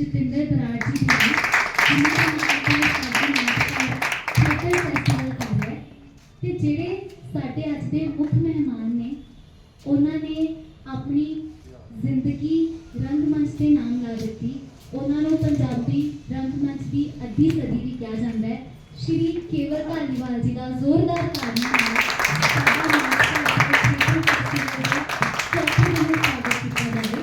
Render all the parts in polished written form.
जतिंदर बराड़ जी भी हैं जिन्होंने थिएटर फैसटिवल कर रहा है ते जेड़े साडे अज दे मुख मेहमान ने उन्होंने अपनी जिंदगी रंगमंच के नाम ला दी। उन्होंने पंजाबी रंगमंच की अद्धी सदी भी कहा जाता है। श्री केवल धालीवाल जी का जोरदार तालियां नाल साडा चौथे दिन स्वागत किया जाए।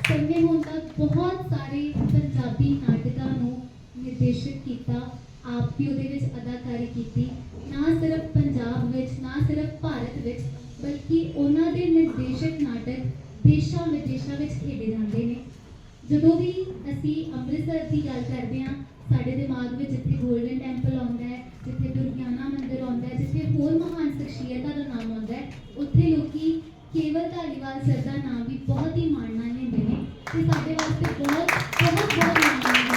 संगे होने तक बहुत सारे पंजाबी नाटकों को निर्देशित किया, आप भी उहदे विच अदाकारी की। ना सिर्फ पंजाब विच ना सिर्फ भारत विच बल्कि उन्हां दे निर्देशित नाटक देशों विदेशों में खेडे जाते हैं। जदों भी असी अमृतसर की गल करते हैं साडे दिमाग में जिथे गोल्डन टैंपल आता है, जिथे दुर्गियाना मंदिर आता है, जिथे होर महान शख्सियतों का नाम आता है, उत्थे लोकी केवल धालीवाल सर का नाम भी बहुत ही माणना लेंदे ने ते साडे वास्ते बहुत बहुत बहुत माणना है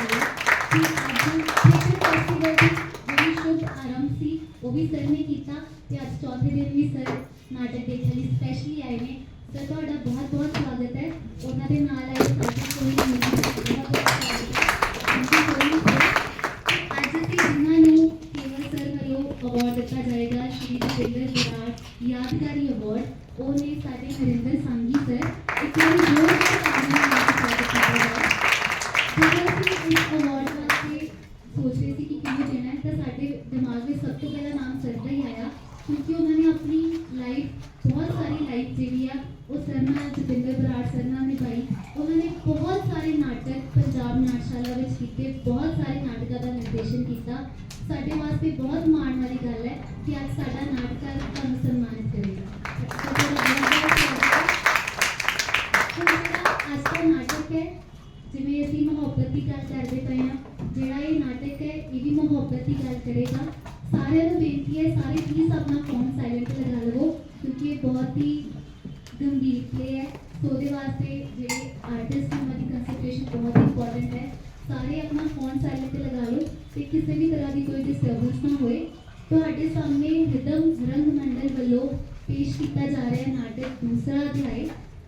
कि अज थिएटर फैसटिवल की बड़ी शुभ आरंभ सी वो भी सर ने किया ते अज चौथे दिन भी सर नाटक देखने लिए स्पैशली आए हैं। सर तुहाडा बहुत बहुत स्वागत है। उन्होंने नाल आए साडे कोई नहीं बहुत बहुत स्वागत है। अज असीं जिन्हां नूं केवल सर वालों अवार्ड दिता जाएगा श्री जतिंदर बराड़ यादगारी अवार्ड, वो ने साडे हरिंदर सांघी सर। एक बार जोरदार तालियां नाल स्वागत किया जाए। जदों असीं इस अवार्ड वास्ते सोच रहे थे कि किहਨੂੰ देना है तो साडे दिमाग में सब तो पहला नाम सर का ही आया, क्योंकि उन्होंने अपनी लाइफ बहुत सारी लाइफ जी है वो सर नाल जतिंदर बराड़ सर नाल निभाई। उन्होंने बहुत सारे नाटक पंजाब नाटशाला में किए, बहुत सारे नाटकों का निर्देशन किया। साडे वास्ते बहुत माण वाली गल है कि आज साडा नाटककार तुहानूं सम्मानित करेगा। आज का नाटक है जिवें असीं मुहब्बत की गल करते पे हैं, जिहड़ा ये नाटक है ये भी मुहब्बत की गल करेगा। सारिਆਂ ਨੂੰ बेनती है सारे प्लीज़ अपना फोन साइलेंट लगा लो क्योंकि ये बहुत ही गंभीर प्ले है। सो दे वास्ते जो आर्टिस्ट हमारी कंसंट्रेशन बहुत इंपॉर्टेंट है। सारे अपना फोन साइलेंट लगा लो तो किसी भी तरह की कोई डिस्टर्बेंस ना होए। ਤੁਹਾਡੇ सामने रिदम रंग मंडल वालों पेश किया जा रहा है नाटक दूसरा अध्याय,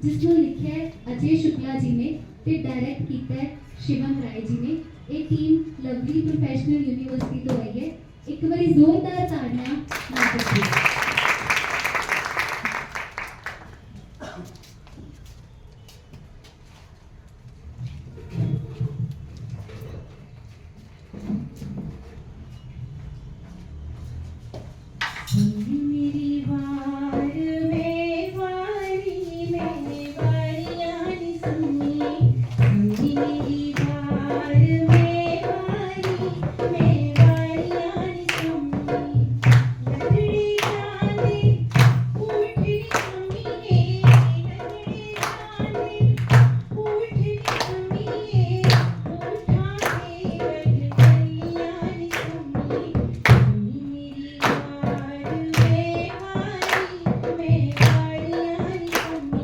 जिसमें लिखा है अजय शुक्ला जी ने ते डायरेक्ट किया है शिवम राय जी ने। ये टीम लवली प्रोफेशनल यूनिवर्सिटी तो आई है। एक बारी जोरदार तालियां नाटक की। मेरी वार में वारी में वारियां नी सुनी, मेरी वार में वारी में वारियां नी सुनी। लड़ड़ी जाने उठनी अमीए, लड़ड़ी जाने उठनी अमीए, उठा के बैठ गलियां नी सुनी। मेरी वार में वारी में वारियां नी सुनी,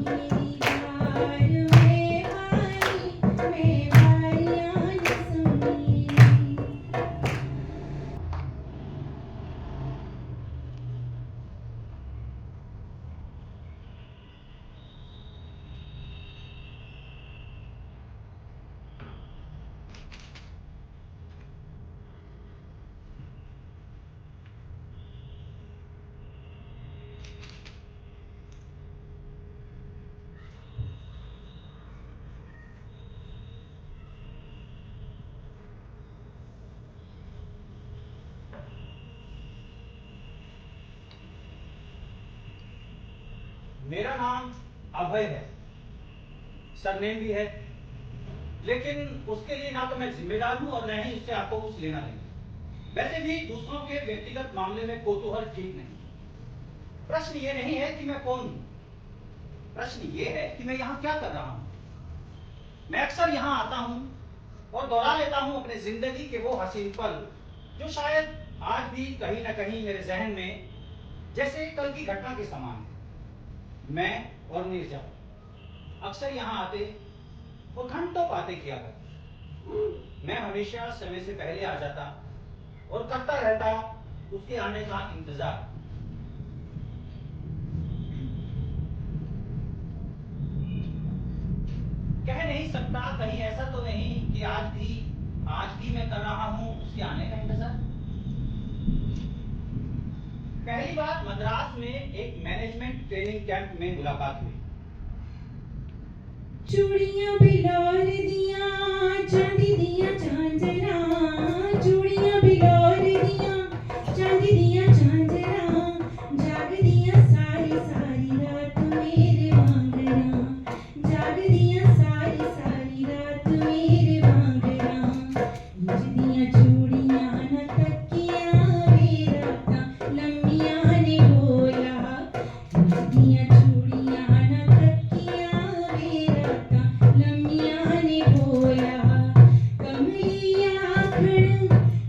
मेरी वार में वारी में वारियां नी सुनी। मेरा नाम अभय है, सरनेम भी है, लेकिन उसके लिए ना तो मैं जिम्मेदार हूं और न ही उससे आपको कुछ लेना नहीं। वैसे भी दूसरों के व्यक्तिगत मामले में कौतूहल ठीक नहीं। प्रश्न ये नहीं है कि मैं कौन हूं, प्रश्न ये है कि मैं यहाँ क्या कर रहा हूं। मैं अक्सर यहाँ आता हूं और दोहरा लेता हूं अपने जिंदगी के वो हसीन पल जो शायद आज भी कहीं ना कहीं मेरे जहन में जैसे कल की घटना के समान है। मैं और नीरजा अक्सर यहाँ आते और घंटों बातें किया करते। मैं हमेशा समय से पहले आ जाता और करता रहता उसके आने का इंतजार। कह नहीं नहीं सकता, कहीं ऐसा तो नहीं कि आज भी मैं कर रहा हूं उसके आने का इंतजार। पहली बार मद्रास में एक मैनेजमेंट ट्रेनिंग कैंप में मुलाकात हुई। चूड़ियां बिलोर दिया चांदी दिया झांझरा, चूड़ियां बिलोर दिया चांदी दिया झांझरा, जाग दिया सारी सारी रात मेरे वांगरा, जाग दिया सारी सारी रात मेरे वांगरा, इंज दिया चूड़ियां न तकिया वे रातां लम्मियां ने बोला, इंज दिया चूड़ियां न तकिया वे रातां लम्मियां ने बोला,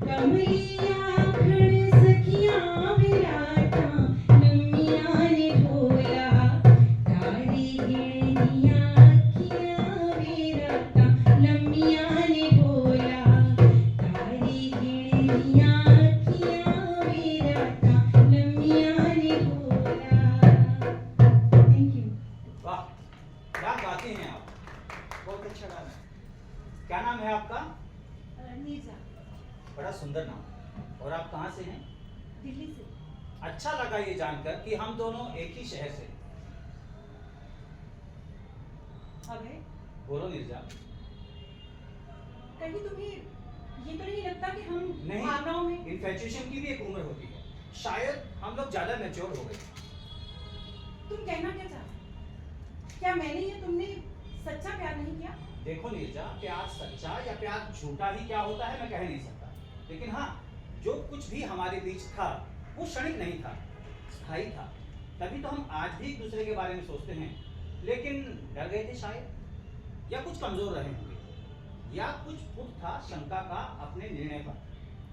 कमली आखण सखियां विराटां लम्मियां ने बोला, तारे गिणनियां अखियां वे रातां लम्मियां ने बोला, तारे गिणनियां अखियां वे रातां लम्मियां ने बोला। Thank you. वाह, क्या गाते हैं आप, बहुत अच्छा गाना है। क्या नाम है आपका? नीजा, बड़ा सुंदर नाम। और आप कहाँ से हैं? दिल्ली से। अच्छा लगा ये जानकर कि हम दोनों एक ही शहर से। अबे बोलो नीरजा। कहीं तुम्हें ये तो नहीं लगता कि हम नहीं, भावनाओं में इन्फेचुएशन की भी एक उम्र होती है, शायद हम लोग ज्यादा मैच्योर हो गए। तुम कहना क्या चाहते? क्या मैंने या तुमने सच्चा प्यार नहीं किया? देखो नीरजा, प्यार सच्चा या प्यार झूठा ही क्या होता है मैं कह नहीं सकता, लेकिन हाँ, जो कुछ भी हमारे बीच था वो क्षणिक नहीं था, स्थायी था। तभी तो हम आज भी एक दूसरे के बारे में सोचते हैं, लेकिन डर गए थे शायद, या कुछ कमजोर रहे होंगे, या कुछ फुट था शंका का अपने निर्णय पर,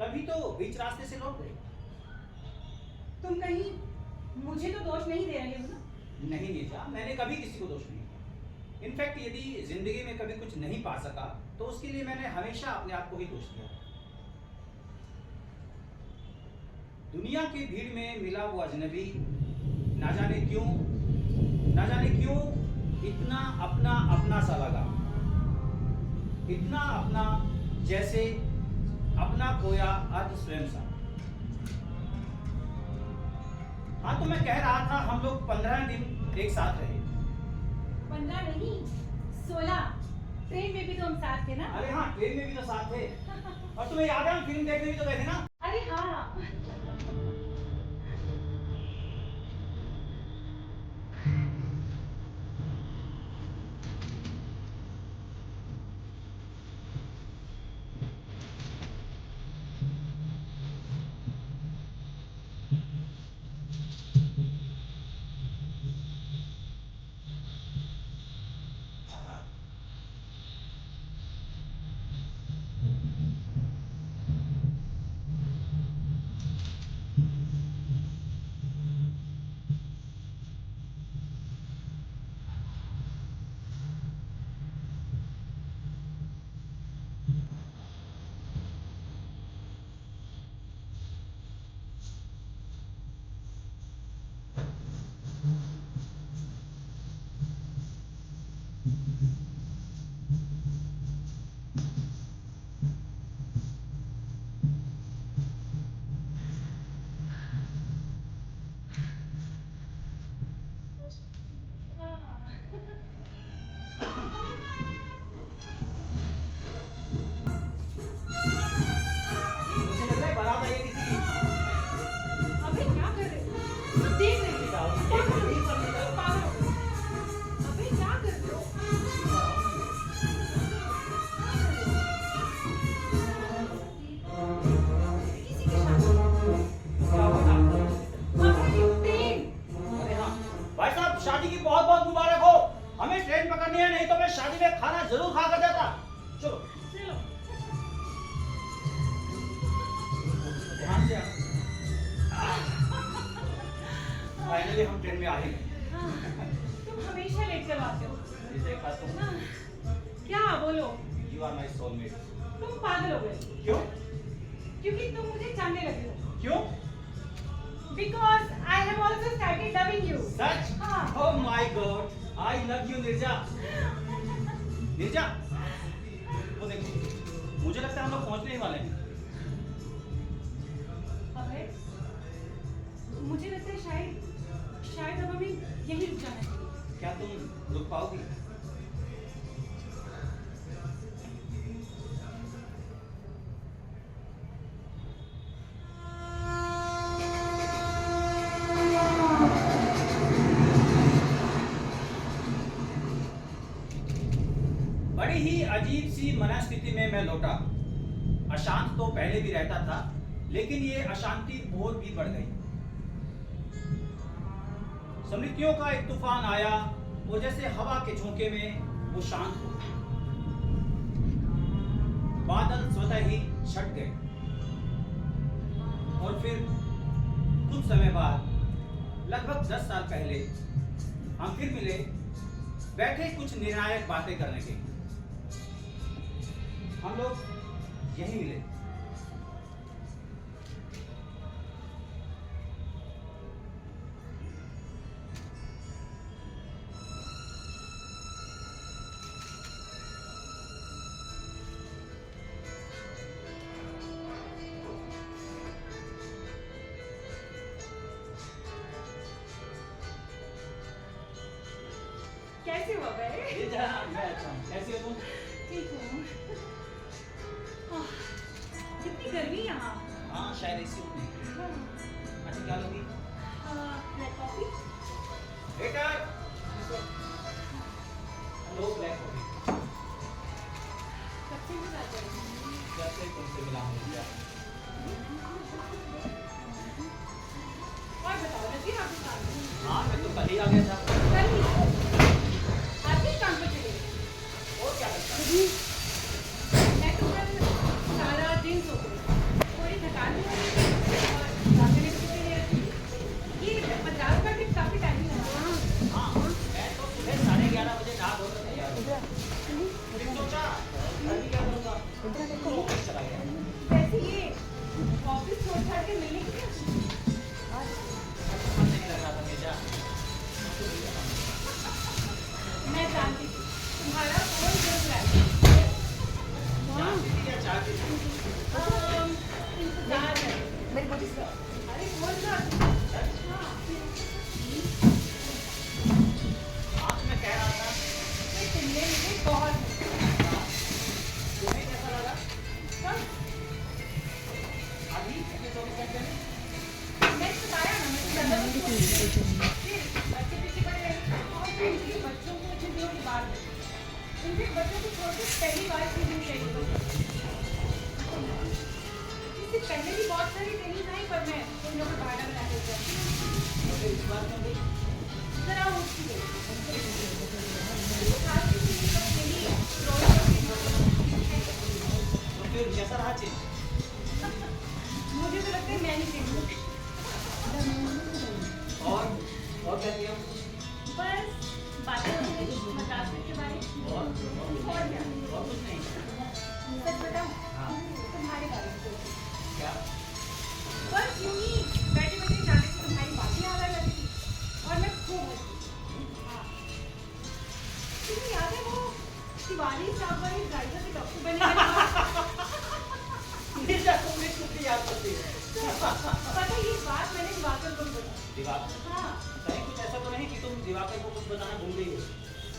तभी तो बीच रास्ते से लौट गए। तुम कहीं मुझे तो दोष नहीं दे रहे हो ना? नहीं नीरजा, मैंने कभी किसी को दोष नहीं दिया। इनफैक्ट यदि जिंदगी में कभी कुछ नहीं पा सका तो उसके लिए मैंने हमेशा अपने आप को ही दोष दिया। दुनिया की भीड़ में मिला वो अजनबी, ना जाने क्यों इतना अपना अपना सा लगा, इतना अपना जैसे अपना खोया अर्ध स्वयं सा। हाँ, तो मैं कह रहा था हम लोग 15 दिन एक साथ रहे। 15 नहीं 16। ट्रेन में भी तो हम साथ थे ना? अरे हाँ, ट्रेन में भी तो साथ थे। और तुम्हें याद है हम फिल्म देखने भी तो गए थे ना? अरे हाँ। मुझे लग रहा है बारात आई है किसी की। अबे क्या कर रहे हो? सब देख रहे हैं। पागल हो गए, पागल हो गए। अबे क्या कर रहे हो? किसी की शादी। क्या हुआ था? अबे ट्रेन। अरे हाँ, भाई साहब शादी की बहुत बहुत मुबारक हो। हमें ट्रेन पकड़नी है, नहीं तो मैं शादी में खाना जरूर खा कर जाता। चलो चलो। ध्यान से फाइनली हम ट्रेन में आ ही गए। तुम हमेशा लेट करवाते हो ये देखा तुम, ना? क्या बोलो? You are my soulmate. तुम पागल हो गए क्यों? क्योंकि तुम मुझे जानने लगे हो। क्यों? Because I have also started loving you. सच? हाँ। Oh my God, I love you Neerja. Neerja, वो देखो, मुझे लगता है हम लोग पहुंचने ही वाले हैं। अभय, मुझे लगता है शायद अब हमें यहीं रुक जाना चाहिए। क्या तुम रुक पाओगी? बड़ी ही अजीब सी मनस्थिति में मैं लौटा। अशांत तो पहले भी रहता था, लेकिन ये अशांति और भी बढ़ गई। स्मृतियों का एक तूफान आया और जैसे हवा के झोंके में वो शांत हो गई। बादल स्वतः ही छट गए और फिर कुछ समय बाद, लगभग 10 साल पहले, हम फिर मिले, बैठे कुछ निर्णायक बातें करने के। हम लोग यहीं मिले। कैसे हो अभय? ये जरा मैं अच्छा हूँ। कैसी हो तुम? ठीक हूँ। कितनी गर्मी यहाँ। हाँ, शायद ऐसी होगी। अच्छा, क्या लोगी? Black coffee. Waiter, hello, black coffee. कब से मिल जाते हैं? जब से तुमसे मिला हूँ भैया। और बताओ, नसीब आपके साथ में? हाँ, मैं तो कल ही आ गया था। कल ही? आज भी काम पर चले गए? और क्या करता है? मैं तो कल सारा दिन सो गई। थोड़ी थकान भी हो रही थी और रास्ते में भी नहीं रहती थी। ये मद्रास का ट्रिप काफी टाइम लगा। हाँ, मैं तो सुबह 11:30 बजे नहा धोकर तैयार हो गया। फिर सोचा, अभी क्या करूँगा? तो ऑफिस चला गया। वैसे ये ऑफिस छोड़ छाड़ के मिलने के लिए मन नहीं लग रहा था मेरा। मैं जानती थी तुम्हारा कौन जरूर है। जानती थी या चाहती थी? इंतजार है मेरी बड़ी सा। अरे कौन सा? हाँ, आज मैं कह रहा था, ये तुमने मुझे बहुत तुम्हें कैसा लगा? कब? अभी पिछले 24 घंटे में? मैं बताया ना, मैं तो ज़्यादा कुछ बोल नहीं रही। फिर बच्चे पीछे पड़े रहे और फिर इनके बच्चों को छुट्टियों की बात है। इनके बच्चों को छोड़ के पहली बार ट्रेनिंग चाहिए। इससे पहले भी बहुत सारी ट्रेनिंग आई, पर मैं उन लोगों को बहाना बना देती हूँ। तो फिर इस बार क्यों गई? जरा उठ गई। खास किसी को मेरी रोज तो फिर कैसा रहा चीज? मुझे तो लगता है मैं नहीं चाहिए। और क्या किया? बस बातें होती रही मद्रास के बारे में। और क्या? और कुछ नहीं। सच बताऊं? हाँ। तुम्हारे बारे में सोची। क्या? बस यूं ही बैठे बैठे जाने से तुम्हारी बातें याद आ जाती थी और मैं खूब हंसी। हाँ। तुम्हें याद है वो शिवानी चावला ड्राइवर के डॉक्टर बने नीरजा, तुमने कुछ याद करती है। पता है ये बात मैंने दिवाकर को बताई। दिवाकर? हाँ। कहीं कुछ ऐसा तो नहीं कि तुम दिवाकर को कुछ बताना भूल गई हो?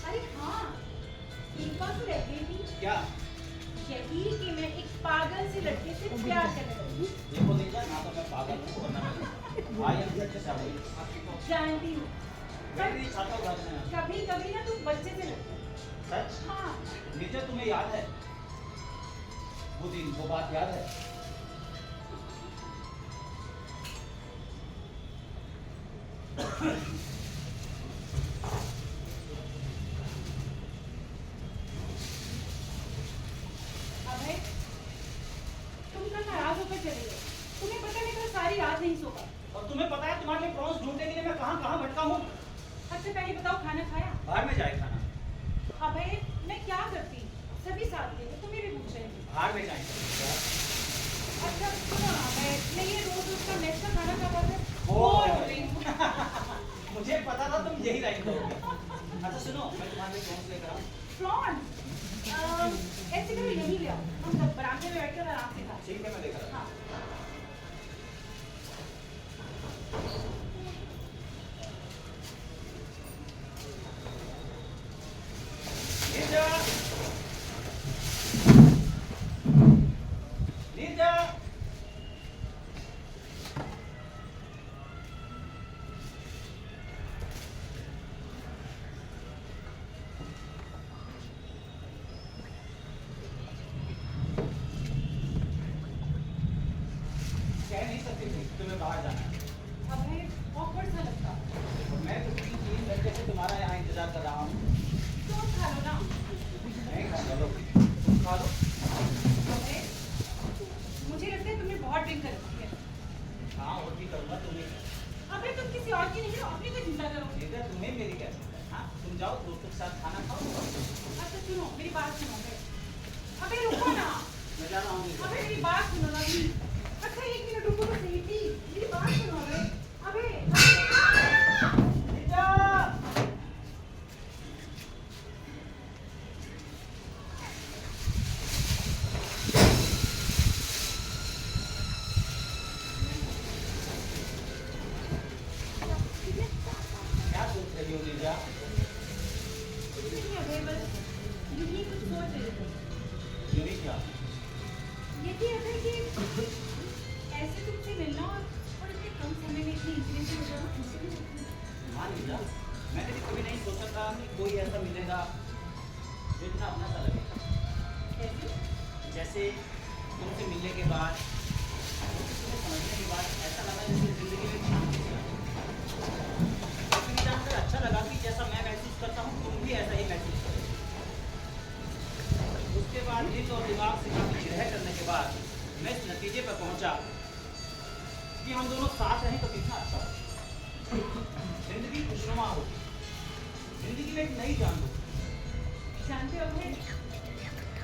अरे हाँ, एक बात तो रह गई थी। क्या? यही कि मैं एक पागल सी लड़के से प्यार करने लगी। देखो नीरजा, ना तो मैं पागल हूँ और ना मैं आई एम अच्छे से आई। जानती हूँ, मैं भी चाहता हूँ घर में। कभी कभी ना तुम बच्चे से लगते हो। सच? हाँ। नीरजा, तुम्हें याद है वो दिन, वो बात याद है? अभय, तुम कल नाराज होकर चले गए। तुम्हें पता है कल सारी रात नहीं सो पाई। और तुम्हें पता है तुम्हारे लिए प्रॉन्स ढूंढने के लिए मैं कहाँ कहाँ भटका हूँ? अच्छा पहले बताओ, खाना खाया? बाहर में जाए खाना। अभय, मैं क्या करती? सभी साथ थे तो तुम भी पूछ रहे थे। बाहर में जाए। अच्छा सुनो अभय, मैं ये रोज रोज का मेस का खाना खा पाता बोर हो रही हूँ। मुझे पता था तुम यही लाइन दोगे। अच्छा सुनो, मैं तुम्हारे लिए प्रॉन्स लेकर आऊँ। प्रॉन्स? हम सब बरामदे में बैठकर आराम से खाते ठीक है, मैं लेकर आता हूँ। हाँ नीरजा, नीरजा, कह नहीं सकती थी तुम्हें बाहर जाना है। अब है awkward सा लगता और मैं तो 3 घंटे से तुम्हारा यहाँ इंतजार कर रहा हूँ। तो खा लो ना नहीं खाऊंगा, लो तुम खा लो। अबे, मुझे लगता है तुमने बहुत ड्रिंक कर रखी है हाँ, और भी करूँगा, तुम ही करो। अबे तुम किसी और की नहीं हो अपनी को चिंता करो नीरजा, तुम्हें मेरी क्या चिंता है? हाँ, तुम जाओ दोस्तों के साथ खाना खाओ। अच्छा सुनो मेरी बात सुनो अबे रुको ना मैं जा रहा हूँ नीरजा। अबे मेरी बात सुनो ना प्लीज अच्छा 1 मिनट रुको तो सही प्लीज मेरी बात सुनो अबे नीरजा! क्या सोच रही हो नीरजा? नहीं अबे बस यही कुछ सोच रही थी यूं ही क्या? ये भी है कि ऐसे तुमसे मिलना और इतने कम समय में इतनी इंसिडेंट हो जाना मुझसे भी लगती है हाँ नीरजा, मैंने भी कभी नहीं सोचा था कि कोई ऐसा मिलेगा जो इतना अपना सा लगेगा। कैसे जैसे तुमसे मिलने के बाद, तुम्हें समझने के बाद ऐसा लगा जैसे जिंदगी में शांति सी आ गई। और फिर जानकर अच्छा लगा कि जैसा मैं महसूस करता हूँ तुम भी ऐसा ही महसूस करो। उसके बाद दिल और दिमाग से काफी जिरह करने के बाद मैं इस नतीजे पर पहुंचा कि हम दोनों साथ रहें तो कितना अच्छा हो। जिंदगी खुशनुमा हो, जिंदगी में एक नई जान हो। जानते हो अभय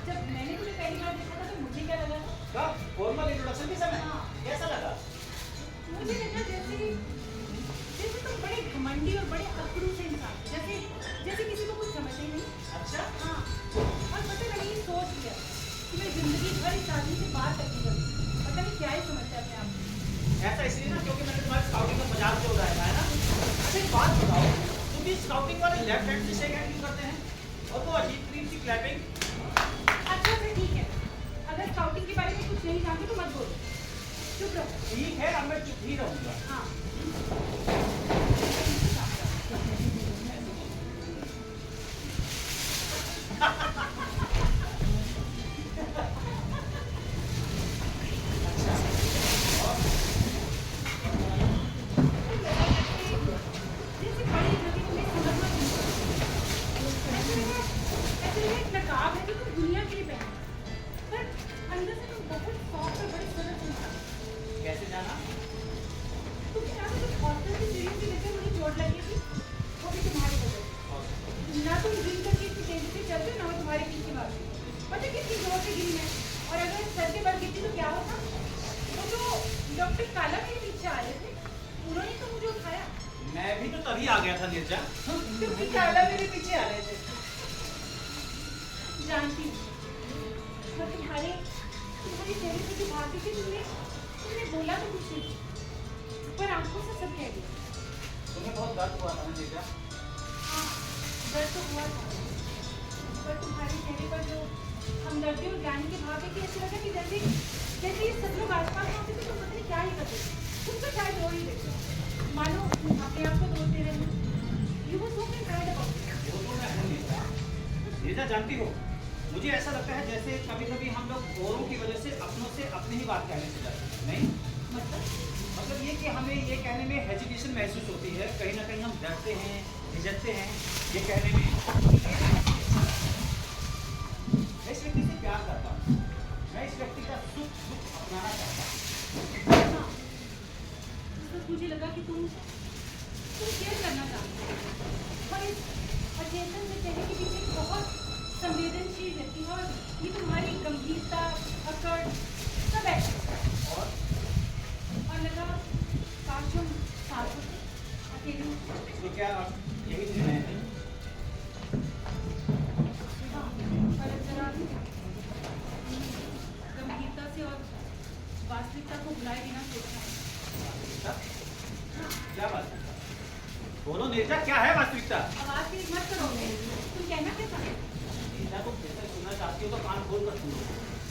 जब मैंने तुम्हें पहली बार देखा था तो मुझे क्या लगा था कब? फॉर्मल इंट्रोडक्शन के समय हाँ। कैसा लगा? मुझे लगा जैसे तुम बड़े घमंडी और बड़े अकड़ू से इंसान हो। जैसे जैसे किसी को कुछ समझते ही नहीं अच्छा, हाँ और पता मैंने ये सोच लिया कि मैं जिंदगी भर इस आदमी से बात करती करूँ पता नहीं क्या ही समझता है अपने आप को। ऐसा इसलिए ना क्योंकि मैंने तुम्हारे स्काउटिंग का मजाक जो उड़ाया है ना। अच्छा एक बात बताओ, तुम भी स्काउटिंग वाले लेफ्ट हैंड से शेक हैंड क्यों करते हैं और वो अजीब तरीन सी क्लैपिंग? अच्छा फिर ठीक है अगर स्काउटिंग के बारे में कुछ नहीं जानते तो मत बोलो चुप रहो ठीक है, अब मैं चुप ही रहूंगा। हाँ जैसे बड़ी नदी में समझना ऐसे एक नकाब है जो तुम दुनिया के लिए पहनो पर अंदर से तुम बहुत सॉफ्ट और बड़े सरल इंसान कैसे जाना? तुमने यहाँ पे कुछ हॉस्टल की सीढ़ियों की वजह मुझे चोट लगी थी वो भी तुम्हारी वजह से ना तुम ड्रिंक करके इतनी तेजी से चलते हो ना मैं तुम्हारे पीछे भागती पता कितनी जोर से गिरी मैं और अगर सर के बल गिरती तो क्या होता वो जो डॉक्टर काला मेरे पीछे आ रहे थे उन्होंने तो मुझे उठाया मैं भी तो तभी आ गया था नीरजा। क्योंकि काला मेरे पीछे आ रहे थे जानती हूँ पर तुम्हारे चेहरे पे जो भाग थी तुमने बोला तो कुछ नहीं पर आंखों से सब कह दिया तुम्हें बहुत दर्द हुआ था ना नीरजा? हाँ दर्द तो हुआ था पर तुम्हारे चेहरे पर जो हमदर्दी और ज्ञान के भाव है कि ऐसा लगा कि जैसे जैसे ये सब लोग आसपास में होते थे तो पता नहीं क्या ही करते थे तुम तो शायद रो ही देते मानो अपने आप को दोष दे रहे हो you was so proud about वो तो मैं हूँ नीरजा। नीरजा जानती हो, मुझे ऐसा लगता है जैसे कभी कभी हम लोग औरों की वजह से अपनों से अपनी ही बात कहने से जाते हैं। नहीं मतलब ये कि हमें ये कहने में हेजिटेशन महसूस होती है, कहीं ना कहीं हम डरते हैं, झिझकते हैं ये कहने में। मैं इस व्यक्ति से प्यार करता हूँ, मैं इस व्यक्ति का सुख दुख अपनाना चाहता हूँ। हाँ बस मुझे लगा कि तुम केयर करना चाहते हो और इस अचेतन से चेहरे के पीछे बहुत संवेदनशील रहती है और ये तुम्हारी गंभीरता अकड़ सब है और लगा काश हम साथ होते अकेले तो क्या यही निर्णय है? हाँ पर जरा बुलाए बिना सोचना है। क्या बात है? बोलो नीरजा, क्या है वास्तविकता? आवाज तेज मत करो, तुम कहना क्या चाहते हो? नीरजा, तुम फिर से सुनना चाहती हो तो कान खोल कर सुनो।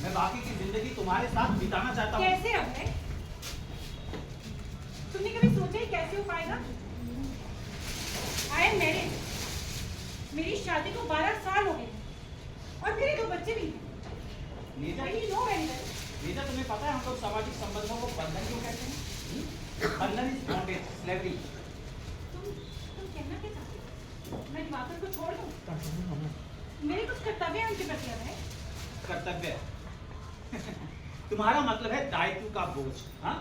मैं बाकी की जिंदगी तुम्हारे साथ बिताना चाहता हूँ। कैसे अब है? तुमने कभी सोचा ही कैसे हो पाएगा? आई एम मैरिड, मेरी शादी को 12 साल हो गए और मेरे 2 बच्चे भी हैं। Neerja, You know very well. Neerja, तुम्हें पता है हम लोग सामाजिक संबंधों को बंधन क्यों कहते हैं? बंधन इज बॉन्डेज, स्लेवरी। तुम कहना क्या चाहते हो? मैं दिवाकर को छोड़ दूं? मेरे कुछ कर्तव्य हैं उनके प्रति अब है। कर्तव्य तुम्हारा मतलब है दायित्व का बोझ। हाँ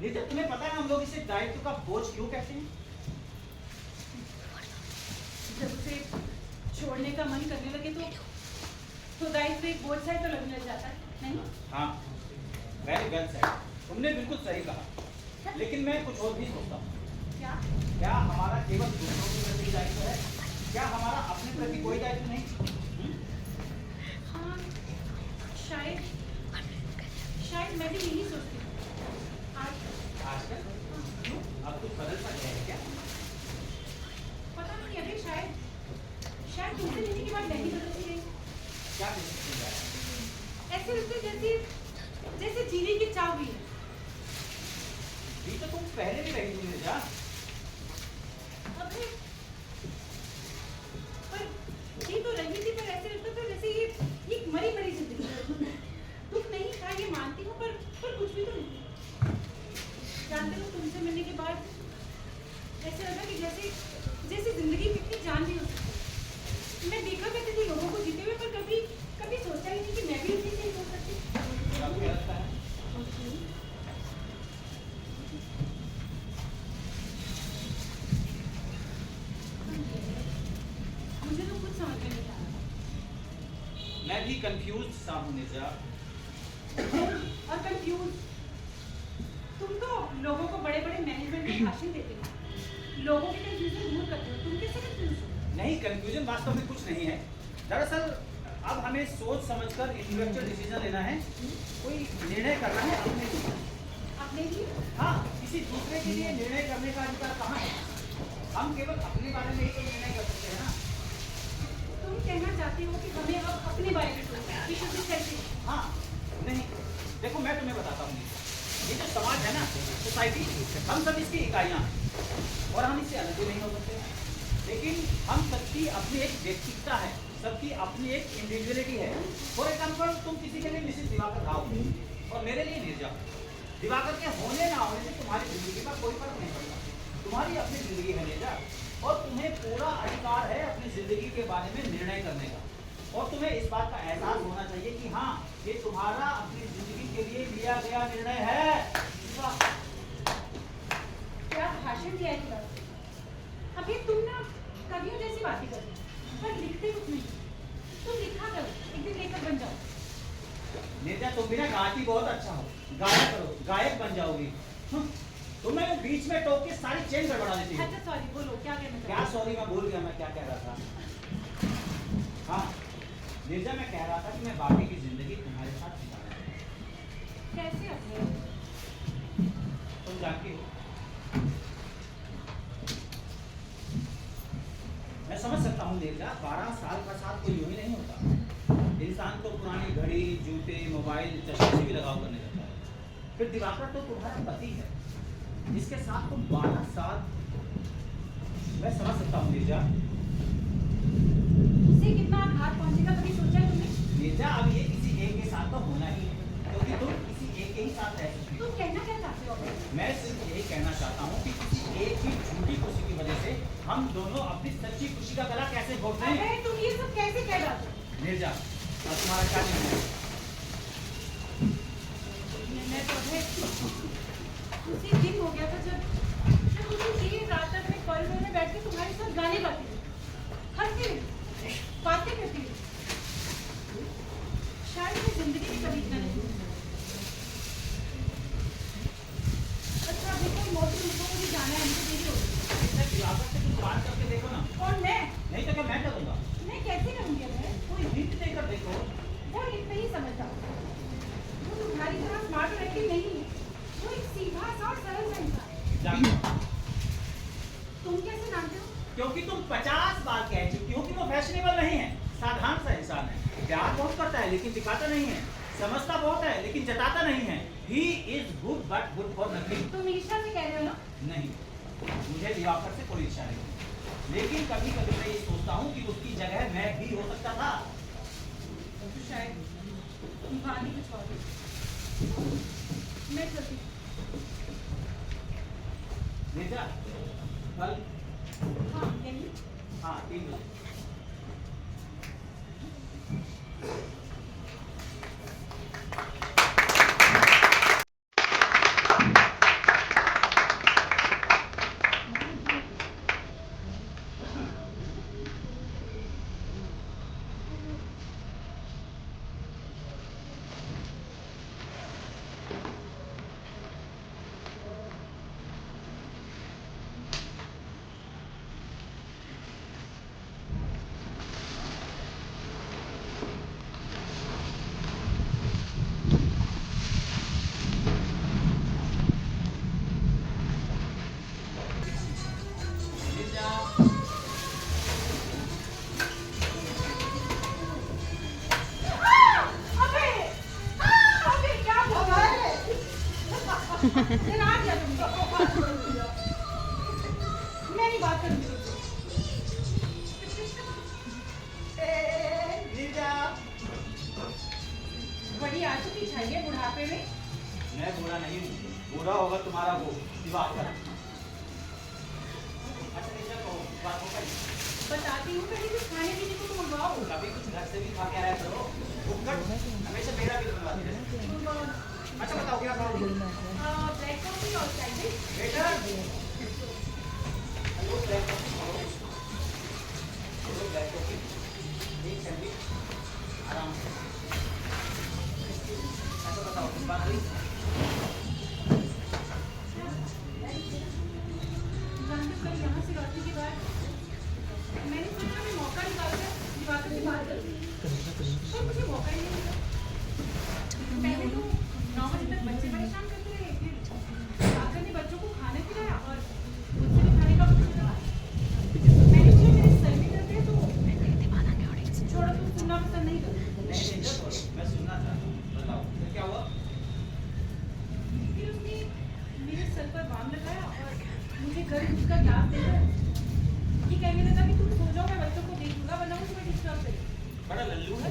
नीरजा, तुम्हें पता है हम लोग इसे दायित्व का बोझ क्यों कहते हैं? जब उसे छोड़ने का मन करने लगे तो दायित्व एक बोझ सा ही तो लगने लग जाता है, नहीं? हाँ, वेरी वेल सेड। तुमने बिल्कुल सही कहा। लेकिन मैं कुछ और भी सोचता हूँ। क्या? क्या हमारा केवल दूसरों के प्रति दायित्व है? क्या हमारा अपने प्रति कोई दायित्व नहीं? हाँ, शायद मैं भी यही सोचती हूँ। आजकल अब कुछ बदल सा गया है क्या? पता नहीं, अभी शायद तुमसे मिलने के बाद मैं ही बदलती रही। क्या कह सकते हैं? ऐसे लगते जैसे जीने की चाह हुई है। ये तो तुम पहले भी रही थी नीरजा। अबे, पर ये तो रही थी, पर ऐसे लगता था जैसे ये एक मरी मरी जिंदगी है। दुख नहीं था ये मानती हूँ, पर कुछ भी तो नहीं। जानते हो, तुमसे मिलने के बाद ऐसे लगा कि जैसे जिंदगी में इतनी जान भी हो सकती है। मैं देखा करती थी लोगों को जीते हुए, पर कभी सोचा ही नहीं कि मैं भी उसी से हो सकती। अब क्या लगता है? मुझे तो कुछ समझ में नहीं आ रहा। मैं भी कंफ्यूज सा हूँ नीरजा। और कंफ्यूज, तुम तो लोगों को बड़े बड़े मैनेजमेंट के भाषण देते हो, लोगों के कंफ्यूजन दूर करते हो। तुम कैसे कंफ्यूज हो? नहीं, कंफ्यूजन वास्तव में कुछ नहीं है। दरअसल अब हमें सोच समझकर इंडिविजुअल डिसीजन लेना है। कोई निर्णय करना है अपने लिए। अपने लिए? हाँ, किसी दूसरे के लिए निर्णय करने का अधिकार कहाँ है? हम केवल अपने बारे में ही तो निर्णय कर सकते हैं ना। तुम कहना चाहते हो कि हमें अब अपने बारे में सोचना है, we should be selfish। हाँ, नहीं, देखो मैं तुम्हें बताता हूँ, ये जो समाज है ना, सोसाइटी, हम सब इसकी इकाइयाँ हैं और हम इससे अलग भी नहीं हो सकते। लेकिन हम सबकी अपनी एक व्यक्तिगतता है, सबकी अपनी एक इंडिविजुअलिटी है। फॉर एग्जाम्पल, तुम किसी के लिए मिसेस दिवाकर राव हो और मेरे लिए नीरजा। दिवाकर के होने ना होने से तुम्हारी जिंदगी का कोई फर्क नहीं पड़ता। तुम्हारी अपनी जिंदगी है नीरजा, और तुम्हें पूरा अधिकार है अपनी जिंदगी के बारे में निर्णय करने का। और तुम्हें इस बात का एहसास होना चाहिए कि हाँ, ये तुम्हारा अपनी जिंदगी के लिए लिया गया निर्णय है। क्या भाषण दिया है कि बात? अभी तुम ना कवियों जैसी बातें कर रहे हो, पर लिखते कुछ नहीं। तुम लिखा करो, एक दिन लेखक बन जाओ। नीरजा, तुम भी ना गाती बहुत अच्छा हो, गाया करो, गायक बन जाओगी। तुम्हें बीच में टोक के सारी चेन गड़बड़ा देती है। अच्छा सॉरी, बोलो क्या कहना चाहते क्या हो? सॉरी, मैं भूल गया मैं क्या कह रहा था। हाँ नीरजा, मैं कह रहा था कि मैं बाकी की जिंदगी तुम्हारे साथ बिताना चाहता कैसे अपने? हूं। तुम जानती हो, मैं समझ सकता हूँ नीरजा, 12 साल का साथ कोई यूं ही नहीं होता। इंसान को पुरानी घड़ी, जूते, मोबाइल, चश्मे भी लगाव करने लगता है। फिर दिवाकर तो तुम्हारा पति है, जिसके साथ तुम 12 साल। मैं समझ सकता हूँ नीरजा। उसे कितना आघात पहुंचेगा कभी सोचा है तुमने? नीरजा, अब ये किसी एक के साथ तो होना ही है, क्योंकि तुम किसी एक के ही साथ रह सकती हो। तुम कहना क्या चाहते हो? मैं सिर्फ यही कहना चाहता हूँ कि किसी एक की झूठी खुशी की वजह से हम दोनों अपनी सच्ची खुशी का गला कैसे घोट रहे हैं। अरे तुम ये सब कैसे कह रहे हो? नीरजा, अब तुम्हारा क्या निर्णय है? मैं तो है उसी दिन हो गया था जब उसी देर रात तक मैं कॉरिडोर में बैठ के तुम्हारे साथ गाने गाती थी, हंसती रही, बातें करती रही। शायद मैं जिंदगी में कभी इतना नहीं। अच्छा अभी कोई मौसम मुझको मुझे जाना है, मुझे देरी हो गई। नीरजा, दिवाकर से कुछ बात करके देखो ना। और मैं नहीं तो क्या मैं करूँगा? मैं कैसे करूँगी? मैं कोई हिंट देकर देखो। वो इतना ही समझता हूँ। वो तुम्हारी तरह स्मार्ट और एक्टिव नहीं है। करता है लेकिन दिखाता नहीं है, समझता बहुत है लेकिन जताता नहीं है। He is good but good for nothing। तुम ईर्ष्या से कह रहे हो ना? नहीं, मुझे दिवाकर से कोई इच्छा नहीं, लेकिन कभी कभी मैं ये सोचता हूँ कि उसकी जगह मैं भी हो सकता था। तो शायद वाणी कुछ और है। मैं चलती हूँ। नीरजा, कल हाँ यही। हाँ 3 बजे। डरा दिया तुमको। मैं नहीं बात करूंगी। बड़ी आ चुकी चाहिए बुढ़ापे में। मैं बुरा नहीं हूँ, बुरा होगा तुम्हारा वो दिवाकर। अच्छा नीरजा, कहो बात हो गई। बताती हूँ कहीं कुछ खाने पीने को तो मंगवाओ। कभी कुछ घर से भी खा के आया करो, भुक्कड़ हमेशा मेरा भी बनवाती रहती है। अच्छा बताओ क्या खाओगी? ब्लैक कॉफी और सैंडविच। बेटा हेलो, ब्लैक कॉफी खाओ, हेलो ब्लैक कॉफी, एक सैंडविच, आराम से। अच्छा बताओ कुछ बात हुई? जानते हो यहाँ से लौटने के बाद मैंने सोचा मैं मौका निकालकर दिवाकर से बात करूँ, पर मुझे मौका ही नहीं मिला। पहले तो 9 बजे तक बच्चे परेशान करते रहे, फिर दिवाकर ने बच्चों को खाना खिलाया और मुझसे भी खाने का कुछ मिला। मैंने सोचा मेरे सर में दर्द है तो छोड़ो, तुम सुनना पसंद नहीं करो। नहीं नहीं छोड़ो, मैं सुनना चाहता हूँ, बताओ फिर क्या हुआ? फिर उसने मेरे सर पर बाम लगाया और मुझे घर घुसकर गिलास देकर ये कहने लगा कि तुम सो जाओ, मैं बच्चों को देखूंगा, वरना मुझे तुम्हें डिस्टर्ब करेगी। बड़ा लल्लू है,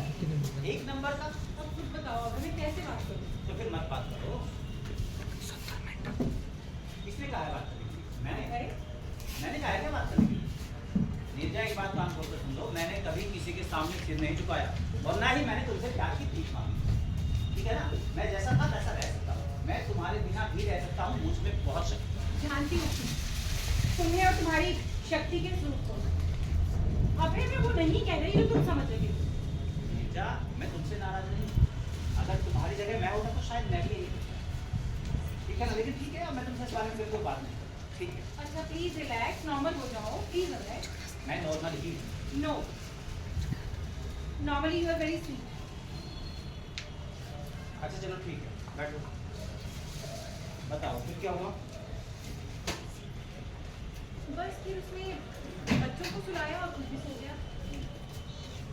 एक नंबर का। अब खुद बताओ अब मैं कैसे बात करूँ? तो फिर मत बात करो। किसने कहा है बात करने के लिए? मैंने कहा है क्या बात करने के लिए? नीरजा एक बात कान खोल कर सुन लो, मैंने कभी किसी के सामने सिर नहीं झुकाया और ना ही मैंने तुमसे प्यार की भीख मांगी, ठीक है ना? मैं जैसा था वैसा रह सकता हूँ, मैं तुम्हारे बिना भी रह सकता हूँ, मुझ में बहुत शक्ति है। जानती हूँ तुम्हें और तुम्हारी शक्ति के स्वरूप को। अभी मैं वो नहीं कह रही जो तुम समझ रही हो। नीरजा, मैं तुमसे नाराज नहीं हूँ, अगर तुम्हारी जगह मैं होता तो शायद मैं भी यही करता, ठीक है ना? लेकिन ठीक है, अब मैं तुमसे इस बारे में फिर कोई बात नहीं करता, ठीक है? अच्छा प्लीज रिलैक्स, नॉर्मल हो जाओ प्लीज। रिलैक्स। मैं नॉर्मल ही हूँ। No, normally you are very sweet. अच्छा चलो ठीक है, बैठो, बताओ फिर क्या हुआ? बस फिर उसने बच्चों को सुलाया और खुद भी सो गया।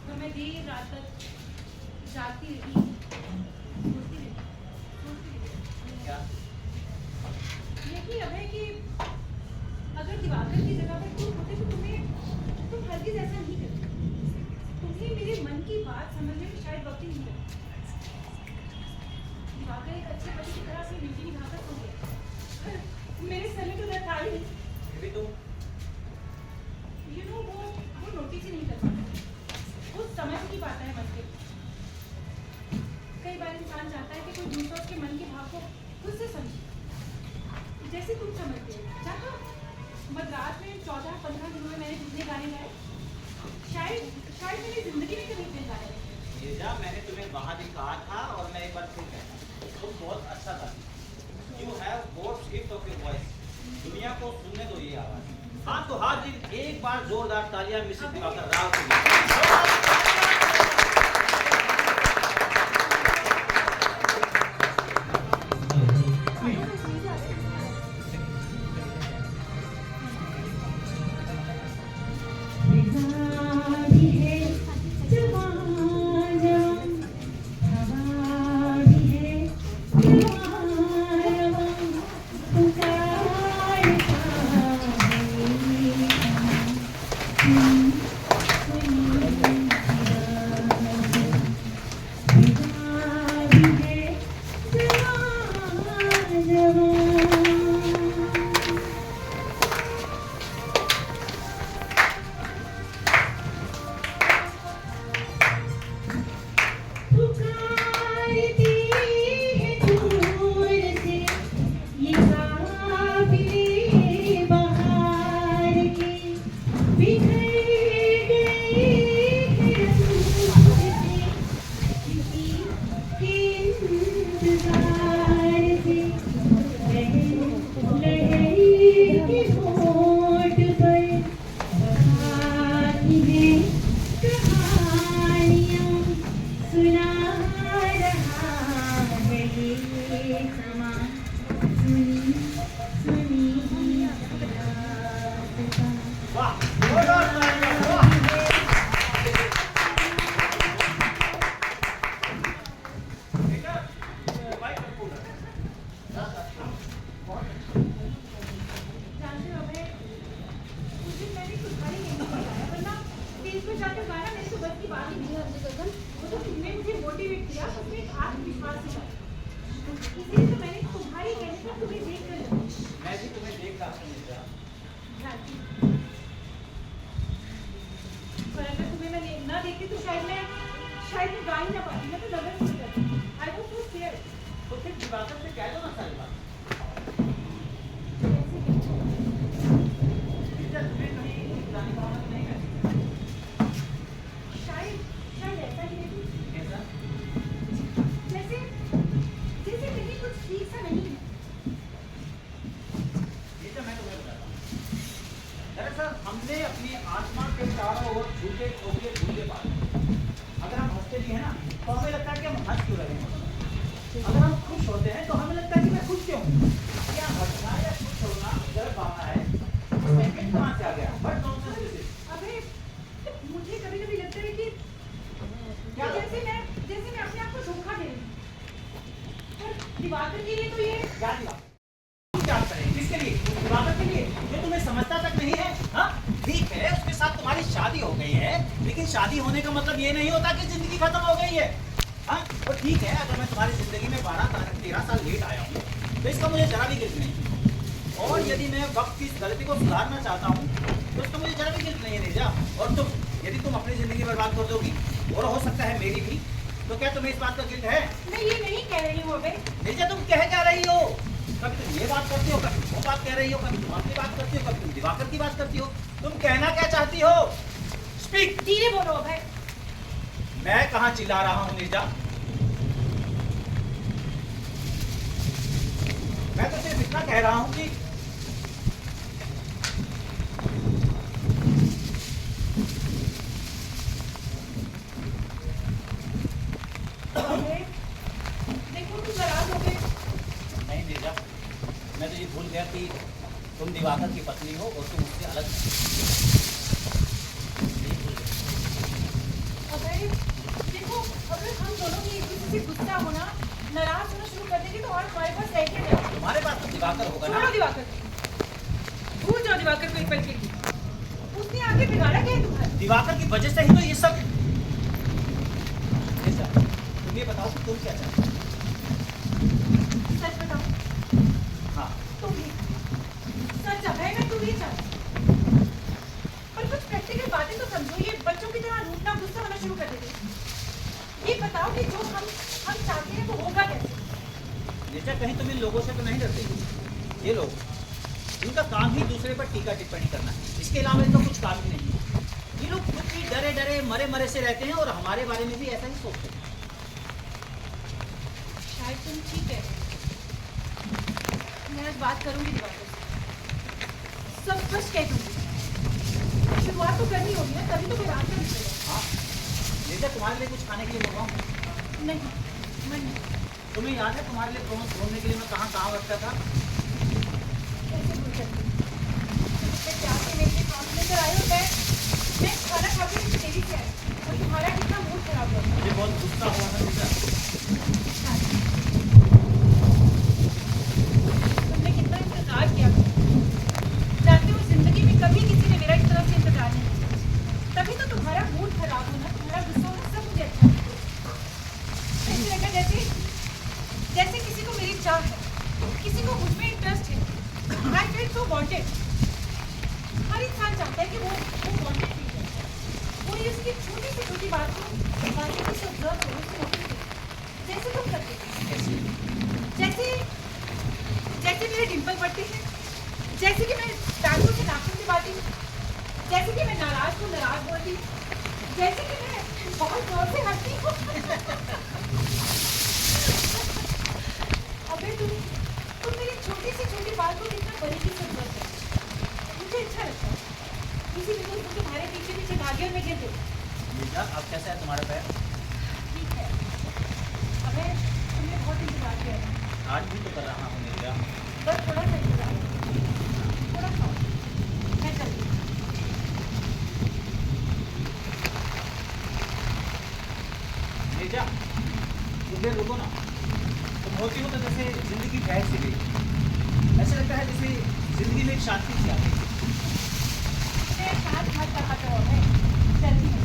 तो मैं देर रात तक जागती रही, सोचती रही। क्या? यही अब है कि अगर दिवाकर की जगह पर तुम होते तो तुम हरगिज ऐसा नहीं करते। तुम्हें मेरे मन की बात समझने में शायद वक्त ही नहीं लगता। दिवाकर एक अच्छे पति की तरह अपनी ड्यूटी निभाकर सो गया। मेरे सर में तो दर्द था ही नहीं। फिर भी तुम You know, वो नोटिस ही नहीं करता, वो समझ नहीं पाता है मन के। कई बार इंसान चाहता है कि कोई दूसरा उसके मन के भाव को खुद से समझे, जैसे तुम समझते हो। चाहा मद्रास में 14-15 दिनों में मैंने जितने गाने गाए, शायद मेरी जिंदगी में कभी इतने गाए नहीं। नीरजा, मैंने तुम्हें वहाँ भी कहा था और मैं एक बार फिर कहता हूँ, तुम बहुत अच्छा गाती हो। You have God's gift of your voice। दुनिया को सुनने दो ये आवाज। हाँ तो हाजिर, एक बार जोरदार तालियां मिसेस दिवाकर राव के लिए। मोटिवेट किया, उसमें एक आत्मविश्वास था। इसलिए तो मैंने तुम्हारी कहने पर तुम्हें देख कर मैं भी तुम्हें देख रहा था नीरजा। पर अगर तुम्हें मैं ना देखती तो शायद मैं गा ही ना पाती, मैं तो नजर नहीं करती। I was so scared. तो फिर दिवाकर से कह दो ना सारी बात। नीरजा, तुम्हें कहीं जाने का मन नहीं है? शायद ऐसा ही है कि कैसा? जैसे कहीं कुछ ठीक सा नहीं है। नीरजा, मैं तुम्हें बताता हूँ। दरअसल हमने अपनी आत्मा के चारों ओर झूठे खोखले झूठे पाले। अगर हम हंसते भी हैं ना तो हमें लगता है कि हम हंस क्यों रहे हैं। अगर हम खुश होते हैं तो हमें लगता है कि मैं खुश क्यों हूँ। क्या हंसना या खुश होना गलत भावना है, इसमें फिर कहाँ से आ गया? But nonsense this is. अबे मुझे कभी-कभी लगता है कि क्या जैसे मैं अपने आप को धोखा दे रही हूँ। पर दिवाकर के लिए तो ये क्या दिया? तुम क्या करें? किसके लिए? उस दिवाकर के लिए जो तुम्हें समझता तक नहीं है। हाँ ठीक है, उसके साथ तुम्हारी शादी हो गई है, लेकिन शादी होने का मतलब ये नहीं होता कि जिंदगी खत्म हो गई है। हाँ और ठीक है, अगर मैं तुम्हारी जिंदगी में 12-13 साल लेट आया हूँ तो इसका मुझे जरा भी गिल्ट नहीं। और यदि मैं वक्त की इस गलती को सुधारना चाहता हूँ तो इसका मुझे जरा भी गिल्ट नहीं है नीरजा। और तुम यदि तुम अपनी जिंदगी बर्बाद कर दोगी और हो सकता है मेरी भी, तो क्या तुम्हें इस बात का गिल्ट है? मैं ये नहीं कह रही हूँ अबे। नीरजा, तुम कह क्या रही हो? कभी तुम ये बात करती हो, कभी वो बात कह रही हो, कभी तुम अपनी बात करती हो, कभी तुम दिवाकर की बात करती हो। तुम कहना क्या चाहती हो? स्पीक। धीरे बोलो अबे। मैं कहाँ चिल्ला रहा हूँ नीरजा? मैं तो सिर्फ इतना कह रहा हूँ कि अबे, देखो तुम नाराज हो गए। नहीं नीरजा, मैं तो ये भूल गया कि तुम दिवाकर की पत्नी हो और तुम उससे अलग हो। ये भूल गया। अबे देखो, अगर हम दोनों की एक दूसरे से गुस्सा होना, नाराज होना शुरू कर देंगे तो और हमारे पास रह क्या जाएगा? तुम्हारे पास तो दिवाकर होगा ना? छोड़ो दिवाकर, भूल जाओ दिवाकर को एक पल के लिए। उसने आगे बिगाड़ा क्या है तुम्हारा? दिवाकर की वजह से ही तो ये सब। नीरजा, तुम ये बताओ कि तुम क्या चाहते हो? सच बताओ। हाँ तुम भी सच है ना, तुम ही चाहते। पर कुछ प्रैक्टिकल बातें तो समझो, ये बच्चों की तरह रूठना गुस्सा होना शुरू कर देते। ये बताओ कि जो हम चाहते हैं वो होगा कैसे? नीरजा, कहीं तुम इन लोगों से तो नहीं डरते? ये लोग, इनका काम ही दूसरे पर टीका टिप्पणी करना है, इसके अलावा इनका कुछ काम ही नहीं है। ये लोग खुद भी डरे डरे मरे मरे से रहते हैं और हमारे बारे में भी ऐसा ही सोचते हैं। शायद तुम ठीक है। मैं आज बात करूंगी दिवाकर से, सब स्पष्ट कह दूंगी। शुरुआत तो करनी होगी ना, तभी तो कोई रास्ता निकलेगा। हाँ नीरजा, तुम्हारे लिए कुछ खाने के लिए मंगाऊं? नहीं, मन नहीं। तुम्हें याद है तुम्हारे लिए प्रॉन्स ढूंढने के लिए मैं कहाँ कहाँ रखता था? कैसे भूल सकती हूँ? मैं क्या से मेरे लिए काम लेकर आए हो, मैं खाना खा के देरी से आई और तुम्हारा कितना मूड खराब हुआ। मुझे बहुत गुस्सा हुआ था नीरजा। तुमने कितना इंतजार किया। जानते हो, जिंदगी में कभी किसी ने मेरा इस तरह से इंतजार नहीं किया। तभी तो तुम्हारा मूड खराब होना, तुम्हारा गुस्सा होना सब मुझे अच्छा लगता है। ऐसे लगा जैसे किसी को मेरी चाह है, किसी को मुझ में इंटरेस्ट है। I feel so wanted. हर इंसान चाहता है कि वो वांटेड फील करे। वो ये उसकी छोटी से छोटी बात को बारीकी से ऑब्जर्व करे, उसको नोटिस करे, जैसे तुम करते हो। जैसे मेरे डिंपल पड़ते हैं, जैसे कि मैं टांगों से नाखून दबाती हूँ, जैसे कि मैं नाराज को नाराज बोलती हूँ, जैसे कि मैं बहुत जोर से हंसती हूँ। अबे तुम मेरी छोटी से छोटी बात को कितना बारीकी से ऑब्जर्व करते हो, मुझे अच्छा लगता है। इसीलिए तो तुम्हारे पीछे पीछे भागी और मैं गिर गई। नीरजा, अब कैसा है तुम्हारा पैर? ठीक है। अबे तुमने बहुत इंतजार किया है। आज भी तो कर रहा हूँ नीरजा। बस थोड़ा सा इंतजार, थोड़ा सा। मैं चलती हूँ। नीरजा, मुझे रुको ना। तुम होती हो तो जैसे जिंदगी ठहर सी गई। ऐसा लगता है जैसे जिंदगी में एक शांति सी आ गई। मैं साथ मत कहा तो है, चलती हूँ।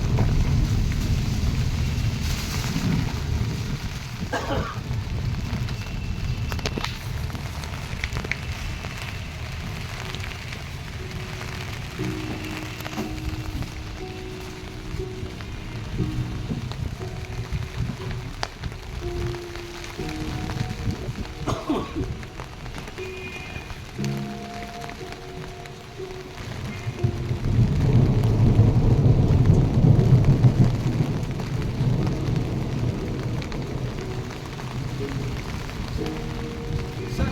सर,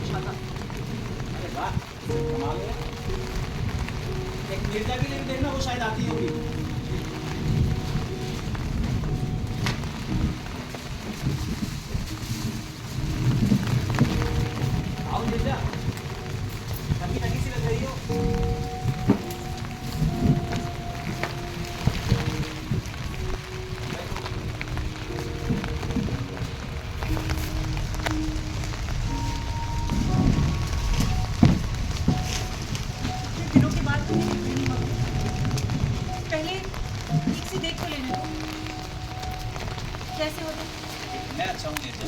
छाता। अरे वाह, कमाल है। एक मिर्जा के लिए भी देखना, वो शायद आती होगी। आओ मिर्जा, थकी थकी सी लग रही हो। इतने दिनों के बाद तुमने कितनी हिम्मत की? पहले ठीक से देख तो लेने दो। कैसे हो तुम? मैं अच्छा हूँ मिर्जा।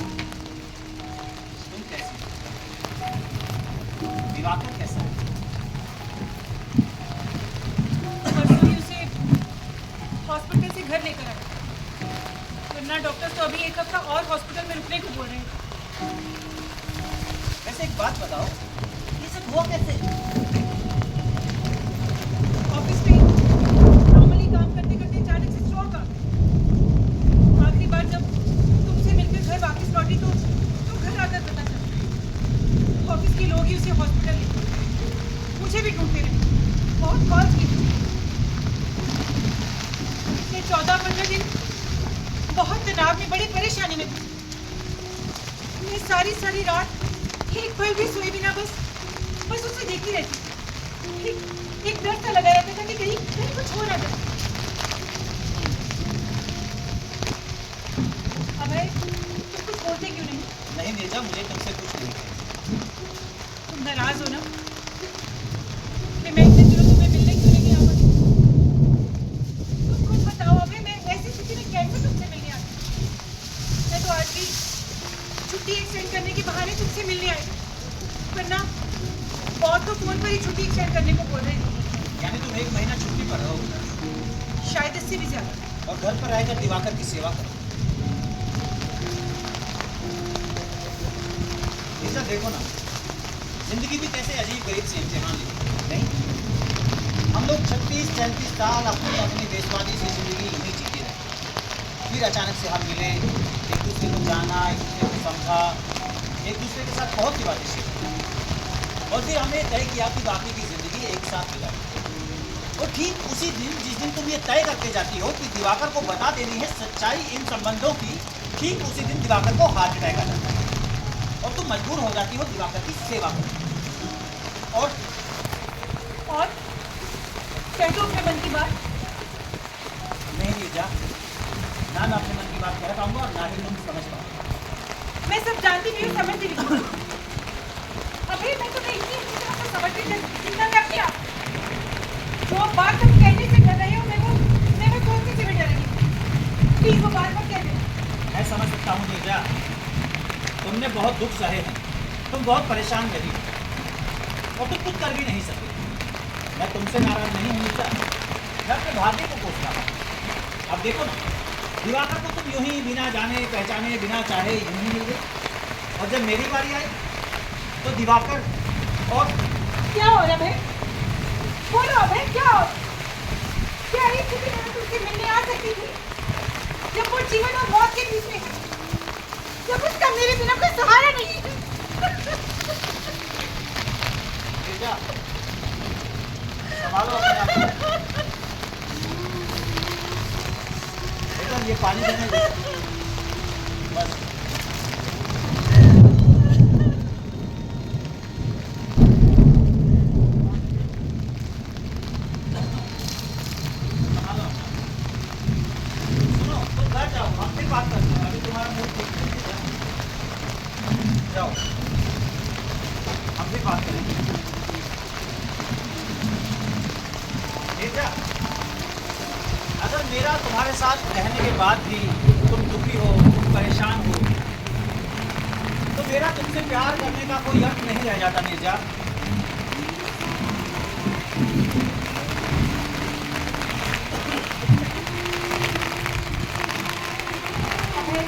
तुम कैसी हो? दिवाकर कैसा है? परसों ही उसे हॉस्पिटल से घर लेकर आए, वरना डॉक्टर तो अभी एक हफ्ता और हॉस्पिटल में रुकने को बोल रहे हैं। वैसे एक बात बताओ, ये सब हुआ कैसे? ऑफिस में नॉर्मली काम करते करते अचानक से स्ट्रोक आ गया। आखिरी बार जब तुमसे मिलकर घर वापस लौटी तो घर आकर पता चला। ऑफिस के लोग ही उसे हॉस्पिटल ले गए। मुझे भी ढूंढते रहे, बहुत कॉल की थी। पिछले 14-15 दिन बहुत तनाव में, बड़ी परेशानी में थी। मैं सारी रात एक पल भी सोई बिना बस उसे देखती रहती। एक डर सा लगा रहता था कि कहीं कुछ हो ना जाए। अभय, तुम कुछ बोलते क्यों नहीं? नहीं मिर्जा, मुझे तुमसे कुछ नहीं है। तुम नाराज हो ना कि मैं इतने दिनों तुम्हें मिलने क्यों नहीं आ पाई? तुम खुद बताओ अभय, मैं ऐसी स्थिति में कैसे तुमसे मिलने आती? मैं तो आज भी छुट्टी एक्सटेंड करने के बहाने तुमसे मिलने आई, वरना बहुत तो फोन पर ही छुट्टी एक्सटेंड करने को बोल रहे थे। यानी तुम 1 महीना छुट्टी पर रहोगे शायद इससे भी ज्यादा। और घर पर रहकर दिवाकर की सेवा करो। मिर्जा देखो ना, जिंदगी भी कैसे अजीब गरीब से इम्तिहान लेती है, नहीं? हम लोग 36-37 साल अपनी देशवादी से जिंदगी यूं ही जीते रहे। फिर अचानक से हम मिले, एक दूसरे को जाना, एक दूसरे को समझा, एक दूसरे के साथ बहुत सी बातें सीखी, और फिर हमने तय किया कि बाकी की जिंदगी एक साथ गुजारेंगे। और ठीक उसी दिन, जिस दिन तुम ये तय करके जाती हो कि दिवाकर को बता देनी है सच्चाई इन संबंधों की, ठीक उसी दिन दिवाकर को हार्ट अटैक आ जाता है और तुम मजबूर हो जाती हो दिवाकर की सेवा करने। और कह दो अपने मन की बात। नहीं मिर्जा, ना मैं अपने मन की बात कह पाऊंगा और ना ही तुम समझ पाओगे। मैं सब जानती भी हूँ, समझती भी हूँ। अभी मैं तुम्हें इतनी अच्छी तरह से समझती थी, जितना मैं अपने आप। जो बात तुम कहने से कर रहे हो, मैं वो सोचने से भी डर रही हूँ। प्लीज वो बात मत कह देना। मैं समझ सकता हूँ मिर्जा, तुमने बहुत दुख सहे हैं, तुम बहुत परेशान रही हो और तुम कुछ कर भी नहीं सकते। मैं तुमसे नाराज नहीं हूँ मिर्जा, मैं अपने भाग्य को कोसता हूँ। अब देखो ना, दिवाकर को तुम यूं ही बिना जाने पहचाने, बिना चाहे यूं ही मिल गए, और जब मेरी बारी आई तो दिवाकर और क्या हो रहा है? बोलो अबे, क्या हो? क्या इस स्थिति में मैं तुमसे मिलने आ सकती थी? जब वो जीवन और मौत के बीच में है, जब उसका मेरे बिना कोई सहारा नहीं है। मिर्जा, संभालो अपने आप को। बेटा, ये पानी देने दो बस। संभालो अपना। सुनो, तुम घर जाओ, हम फिर बात करते हैं। अभी तुम्हारा मूड ठीक नहीं है। जाओ, हम फिर बात करेंगे। मिर्जा, अगर मेरा तुम्हारे साथ रहने के बाद भी तुम दुखी हो, तुम परेशान हो, मुझसे प्यार करने का कोई अर्थ नहीं रह जाता मिर्जा। अभय,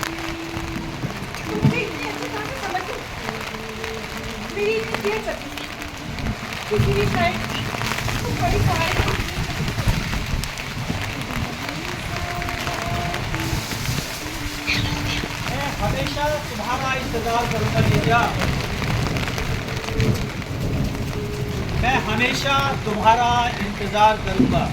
तुम मुझे इतनी अच्छी तरह से समझ लो। मेरी इतनी केयर करती थी। इसीलिए शायद तुम बड़ी सहायता हो। मैं हमेशा तुम्हारा इंतजार करूंगा मिर्जा। मैं हमेशा तुम्हारा इंतजार करूंगा।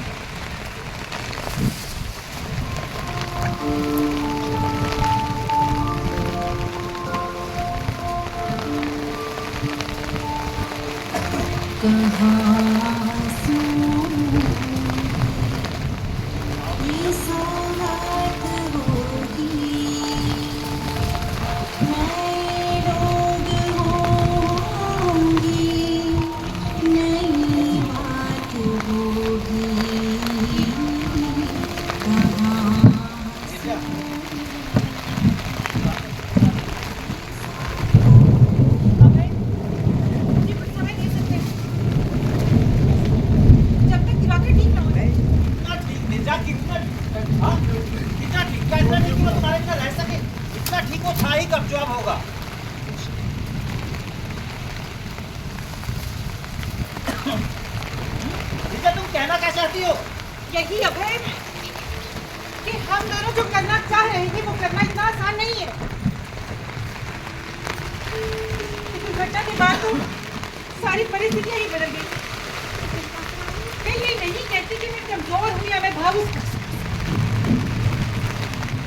मिर्जा, अभय, मुझे कुछ समय दे सकते हैं? जब तक दिवाकर ठीक ना हो जाए। कितना ठीक मिर्जा, कितना हाँ? कितना ठीक का इतना ठीक कि वो तुम्हारे बिना रह सके। इतना ठीक वो था ही कब जो अब होगा। मिर्जा, तुम कहना क्या चाहती हो? यही अभय कि हम दोनों जो करना चाह रहे थे वो करना इतना आसान नहीं है। इस दुर्घटना के बाद तो सारी परिस्थितियां ही बदल गई। मैं ये नहीं कहती कि मैं कमजोर हूँ या मैं भावुक हूँ,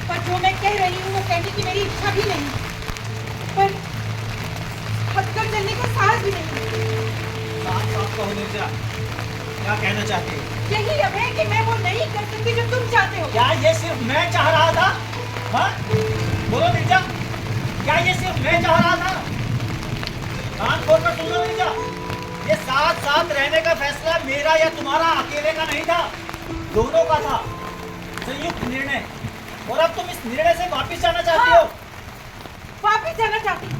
पर जो मैं कह रही हूँ वो कहने की मेरी इच्छा भी नहीं, पर हटकर चलने का साहस भी नहीं। साफ साफ कहो मिर्जा, क्या कहना चाहती हो? यही अभय कि मैं वो नहीं कर सकती जो तुम चाहते हो। क्या ये सिर्फ मैं चाह रहा था? हाँ? बोलो मिर्जा, क्या ये सिर्फ मैं चाह रहा था? कान खोल कर सुन लो मिर्जा, ये साथ साथ रहने का फैसला मेरा या तुम्हारा अकेले का नहीं था, दोनों का था, संयुक्त निर्णय। और अब तुम इस निर्णय से वापस जाना चाहती हो? वापिस जाना चाहती हूँ।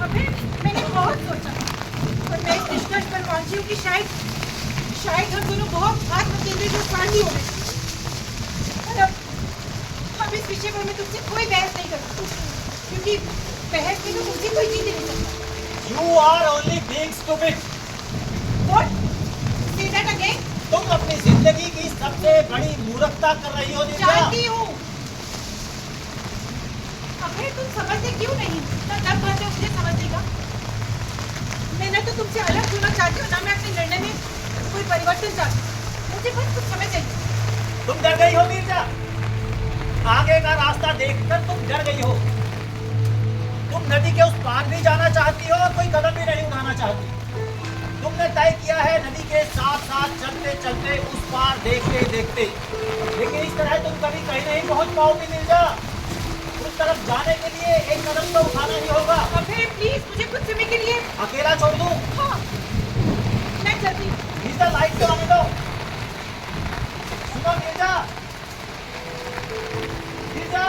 अबे, मैंने बहुत सोचा और मैं इस निष्कर्ष पर पहुंची हूँ कि शायद हम दोनों बहुत आत्मकेंद्रित और स्वार्थी हो गए। और अब इस विषय पर मैं तुमसे कोई बहस नहीं करूँ, क्योंकि बहस में तो मुझे कोई जीत नहीं सकता। You are only being stupid. What? Say that again? तुम अपनी जिंदगी की सबसे बड़ी मूर्खता कर रही हो निर्जा। जानती हूँ। अबे, तुम समझते क्यों नहीं? ना तब बात है मुझे समझने का। मैं ना तो तुमसे अलग होना चाहती हूँ, ना मैं अपने निर्णय में कोई परिवर्तन चाहती हूँ। मुझे बस कुछ समय चाहिए। तुम डर गई हो मिर्जा, आगे का रास्ता देखकर तुम डर गई हो। तुम नदी के उस पार भी जाना चाहती हो और कोई कदम भी नहीं उठाना चाहती। तुमने तय किया है नदी के साथ साथ चलते चलते उस पार देखते देखते, लेकिन इस तरह तुम कभी कहीं नहीं पहुंच पाओगी मिर्जा। उस तरफ जाने के लिए एक कदम तो उठाना ही होगा। अबे, प्लीज मुझे कुछ समय के लिए। अकेला छोड़ दूं? हाँ, मैं चलती हूँ। मिर्जा, लाइट तो आने दो। सुनो मिर्जा, मिर्जा।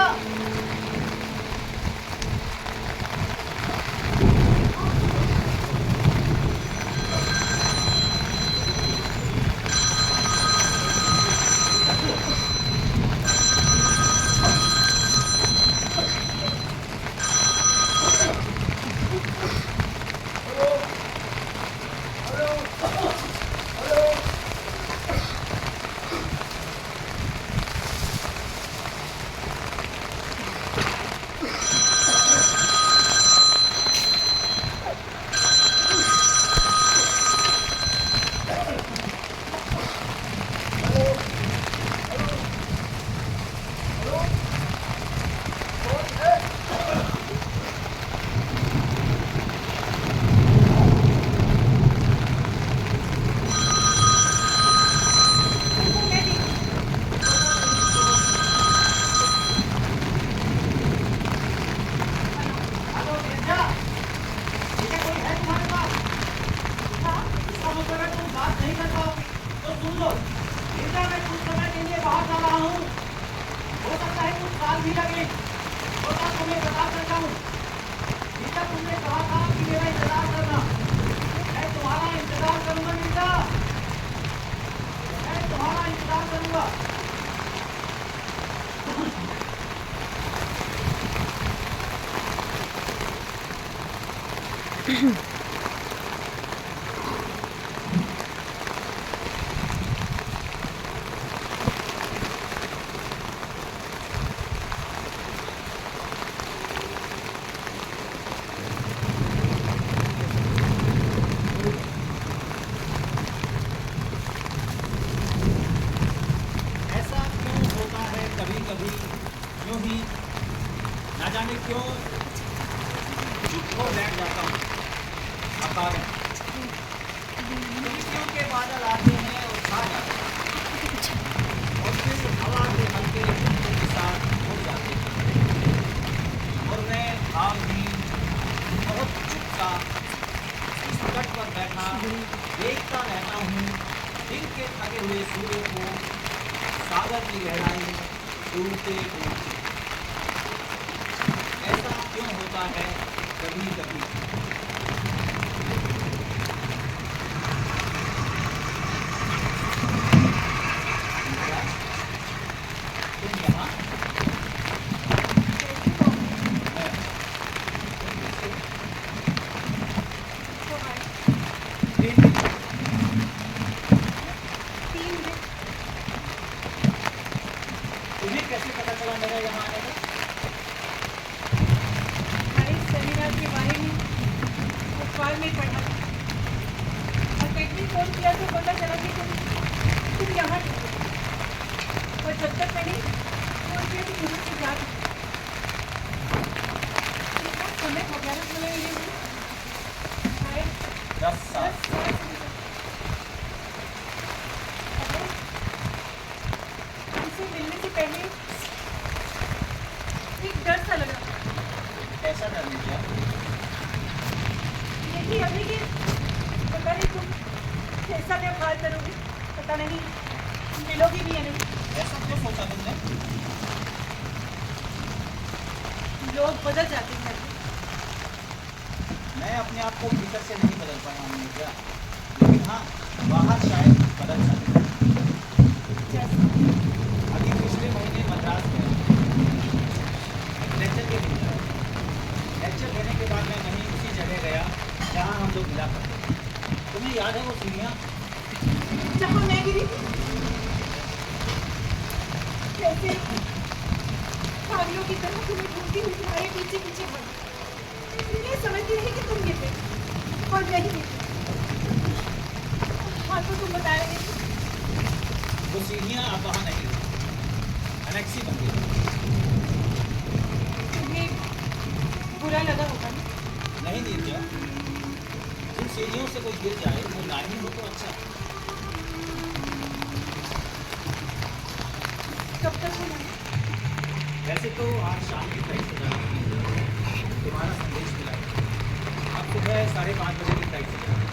भी लगे तो तक हमें बता सकता हूँ। नीता, तुमने कहा था कि मेरा इंतजार करना। मैं तुम्हारा इंतजार करूंगा नीता, मैं तुम्हारा इंतजार करूंगा। ऐसा क्यों होता है कभी कभी, यूं ही ना जाने क्यों चुप हो बैठ जाता हूँ। अकारण खुशियों के बादल आते हैं और छा जाते हैं, और फिर हवा के हल्के झटकों के साथ उड़ जाते हैं, और मैं भाव भी बहुत चुपचाप इस तट पर बैठा देखता रहता हूँ दिन के थके हुए सूर्य को सागर की गहराई डूबते डूबते। ऐसा क्यों होता है कभी कभी। तुम यहाँ तुम्हें कैसे पता चला मेरा यहाँ आने का? हमारे सेमिनार के बारे में अखबार में पढ़ा था, और कैटरी फोन किया तो पता चला कि तुम यहाँ थे। और जब तक मैंने फोन किया तो मुझे से याद समय हो गया ना तुम्हें ये शायद 10 साल। 10 साल। तुमसे मिलने से पहले एक डर सा लगा। ऐसा कर लीजिए। यही अभी कि पता नहीं तुम कैसा व्यवहार करोगे, पता नहीं मिलोगी भी या नहीं। ऐसा क्यों सोचा तुमने? लोग बदल जाते हैं। मैं अपने आप को भीतर से नहीं बदल पाया हूँ नीता, लेकिन हाँ बाहर शायद बदल सकता हूँ। जैसे अभी पिछले महीने मद्रास में लेक्चर के लिए गया। लेक्चर लेने के बाद मैं वहीं उसी जगह गया जहाँ हम लोग मिला करते थे। तुम्हें याद है वो सीढ़ियाँ? जहाँ मैं गिरी थी, कैसे भावियों की तरह तुम्हें ढूंढती हुई तुम्हारे पीछे पीछे भागी। मैं समझती रही कि तुम गिरते और मैं ही गिरती। हाँ तो तुम बता रहे थे वो सीढ़ियाँ अब वहाँ नहीं रही, अनेक्सी बन गई। तुम्हें बुरा लगा होगा ना? नहीं नीता, जिन सीढ़ियों से कोई गिर जाए वो ना ही हो तो अच्छा। कब तक हो जाए? वैसे तो आज शाम की फ्लाइट से जाना है, तुम्हारा संदेश मिला है। अब सुबह 5:30 बजे की फ्लाइट से जाना है।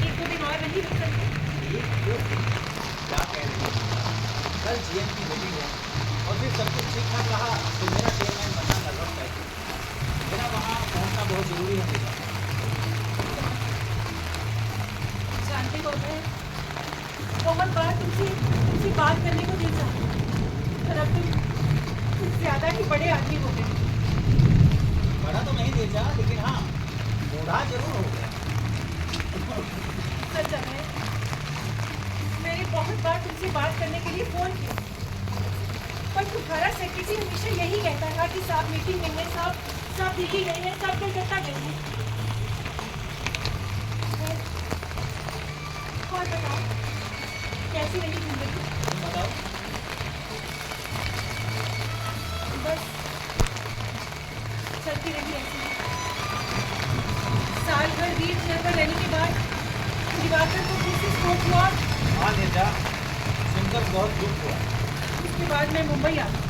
एक दो दिन और नहीं रुक सकते? एक दो क्या कह रही हो? कल जीएम की मीटिंग है और फिर सब कुछ ठीक ठाक रहा तो मेरा चेयरमैन बनना लगभग तय है। मेरा वहाँ पहुँचना बहुत ज़रूरी है मेरा। जानते हो मैं बहुत बार तुमसे बात करने को दिल चाहता हूँ, पर अब तुम कुछ ज़्यादा ही बड़े आदमी हो गए। बड़ा तो नहीं दे जा, लेकिन हाँ बूढ़ा जरूर हो गया। सच है, मैंने बहुत बार तुमसे बात करने के लिए फ़ोन किया, पर तुम्हारा सेक्रेटरी हमेशा यही कहता था कि साहब मीटिंग में है, साहब दिल्ली गए हैं, साहब कलकत्ता गए हैं। और बताओ कैसी रही जिंदगी? तुम बताओ। बस चलती रही ऐसे ही। साल भर वीर चेयर पर रहने के बाद दिवाकर को फिर से स्ट्रोक हुआ। हाँ नेता, सुनकर बहुत दुख हुआ। उसके बाद मैं मुंबई आ गई।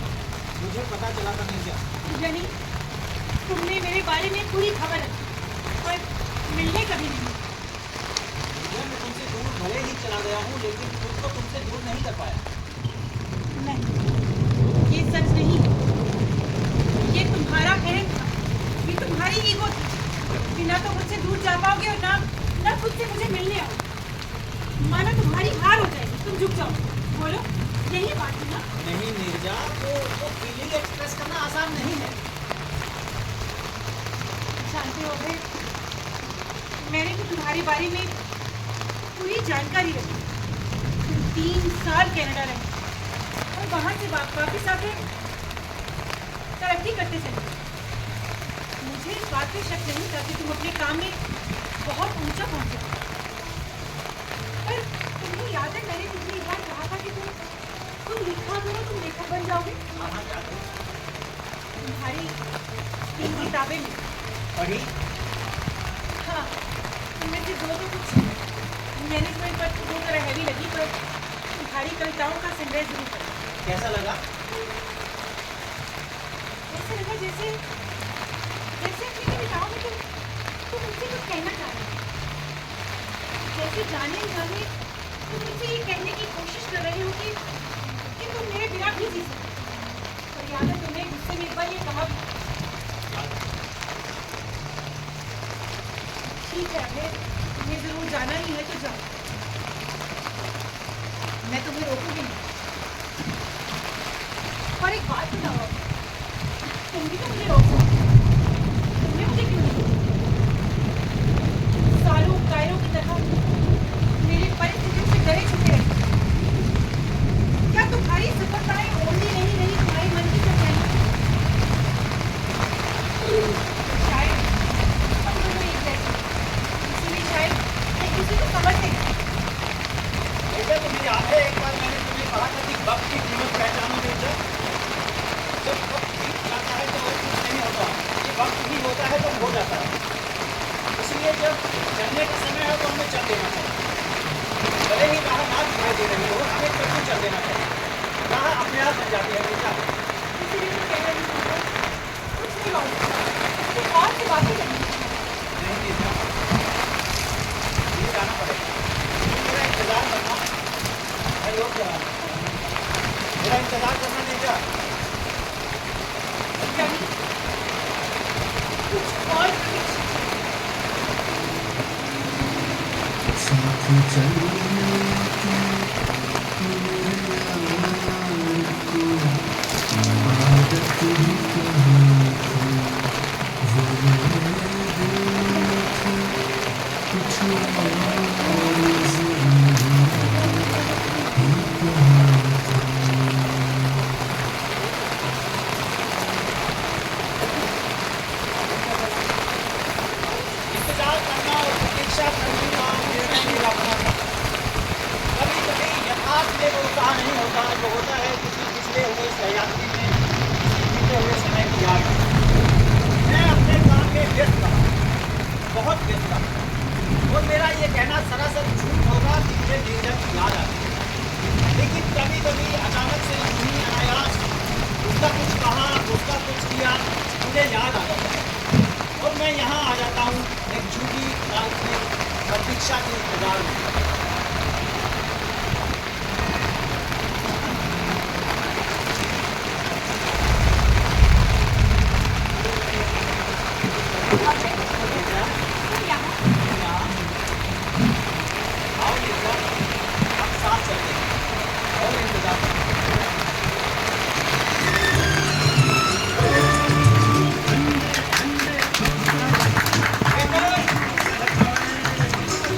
मुझे पता चला था नहीं क्या? यानी तुमने मेरे बारे में पूरी खबर रखी, पर मिलने कभी नहीं। मैं तुमसे दूर भले ही चला गया हूँ, लेकिन खुद को तुमसे दूर नहीं कर पाया। नहीं, ये सच नहीं, ये तुम्हारा है जाओ, बोलो, यही बात है ना? नहीं नीरजा, वो फीलिंग एक्सप्रेस करना आसान नहीं है। जानते हो अभय, मैंने भी तुम्हारे बारे में पूरी जानकारी रखी। तुम 3 साल कनाडा रहे और वहां से वापस आकर तरक्की करते चले। मुझे इस बात पे शक नहीं था कि तुम अपने काम में बहुत ऊंचा पहुंचे। पर तुम्हें याद है मैंने तुमसे एक बार कहा था कि तुम लिखा करो, तुम लेखक बन जाओगे। हाँ याद है। तुम्हारी 3 किताबें में पढ़ी? हाँ, उनमें से 2 तो कुछ मैनेजमेंट पर पूरी तरह हैवी लगी, पर तुम्हारी कविताओं का संग्रह जरूर पढ़ा। कैसा लगा? ऐसा लगा जैसे अपनी कविताओं में तुम मुझसे कुछ कहना चाह रहे हो। जैसे जाने अनजाने तुम मुझसे ये कहने की कोशिश कर रहे हो कि तुम मेरे बिना भी जी सकते। और याद है तुमने गुस्से में एक बार ये कहा, ठीक है अभय, तुम्हें जरूर जाना ही है तो जाओ, मैं तुम्हें रोकूंगी नहीं। और एक बात बताओ अभय, तुम भी तो मुझे रोक सकते हो, तुमने मुझे क्यों नहीं रोका? सालों कायरों की तरह मेरी परिस्थितियों से डरे छुपे रहे। क्या तुम्हारी सफलताएं ओढ़नी नहीं रही तुम्हारे मन की सच्चाई? शायद हम दोनों एक जैसे, इसलिए शायद एक दूसरे को समझते हैं। बेटा तुम्हें याद है एक बार मैंने तुम्हें कहा था कि वक्त की कीमत पहचानो बेटा। जब वक्त बीत जाता है तो और कुछ नहीं होता, ये वक्त ही होता है तो हो जाता है। इसलिए जब चलने का समय है तो हमें चल देना चाहिए। भले ही राह ना दिखाई दे रही हो, हमें बिल्कुल चल देना चाहिए। राह अपने आप बन जाती है बेटा। इसीलिए तो कह रही हूँ कुछ नहीं होगा, कुछ और से बातें करनी। नहीं बेटा, ये जाना पड़ेगा। मेरा इंतजार करना, मैं योग कर रहा हूँ। मेरा इंतजार करना बेटा। यानी कुछ और प्रतीक्षा। साथ चलने की मेरे आवाज़ को आदत ही कहाँ थी, वो मेरे दिल में थी, कुछ और ज़रूरी ही कहाँ था। इंतजार करना और प्रतीक्षा करने का निर्णय मेरा अपना था। कभी कभी यथार्थ में वो कहा नहीं होता, जो होता है किसी पिछले हुए सहयात्री में, किसी बीते हुए समय की याद में। मैं अपने काम में व्यस्त था, बहुत व्यस्त था, और मेरा ये कहना सरासर झूठ होगा कि मुझे नीरजा की याद आती है। लेकिन कभी कभी अचानक से यूं ही अनायास उसका कुछ कहा, उसका कुछ किया, मुझे याद आ जाता है और मैं यहाँ आ जाता हूँ एक झूठी काल्पनिक प्रतीक्षा के इंतजार में। तुम यहाँ आओ नीरजा, हम साथ चलते हैं और इंतजार करते हैं।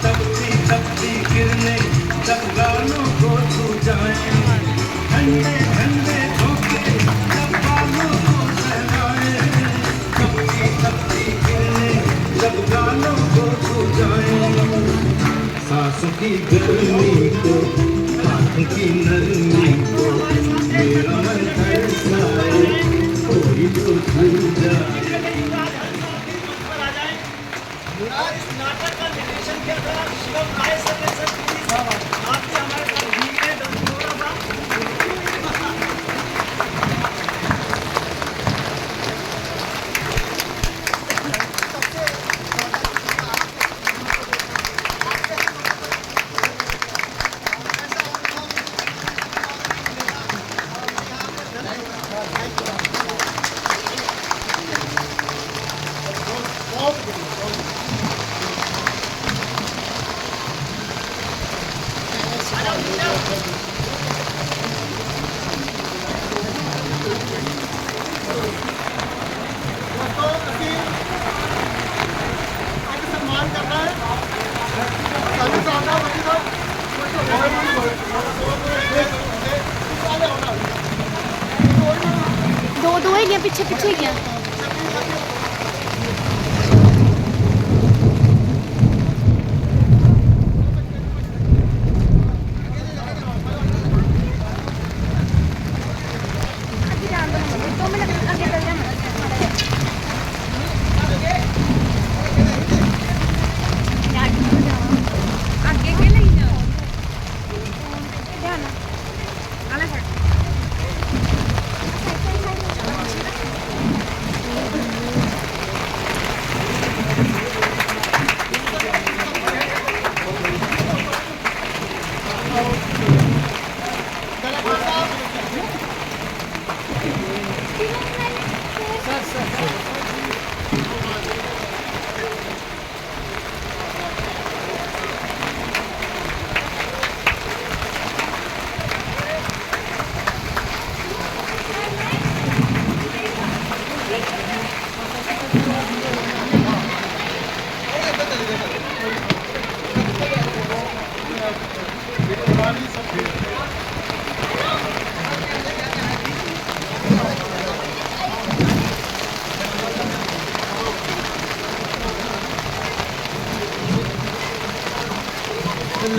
तपती तपती किरणें जब गालों को छू जाएं, ठंडे ठंडे झोंके जब बालों को सहलाएं, तपती तपती किरणें जब गालों को छू जाएं, सांसों की गर्मी को, हाथों की नरमी को, मेरा मन तरसाए, कोई तो छू जाए। आज इस नाटक का निर्देशन किया था शिवम राय सर ने। सर प्लीज आप भी हमारे साथ भीगे थोड़ा सा। गया पीछे पीछे गया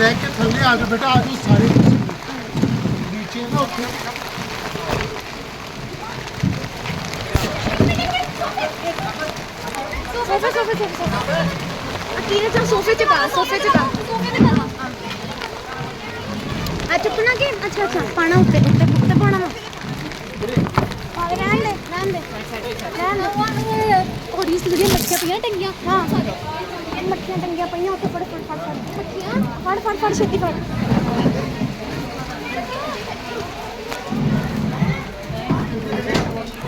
लेके थल्ले आ जाओ बेटा आ जाओ सारे नीचे ना उठे सोफे सोफे सोफे अकेले चल सोफे च का आ चुकना के अच्छा अच्छा पाना उत्ते उत्ते उत्ते पाना रहन दे और इस लिए मच्छियां पियां टंगियां हां मच्छियां टंगियां पियां उत्ते फड़ छेती फड़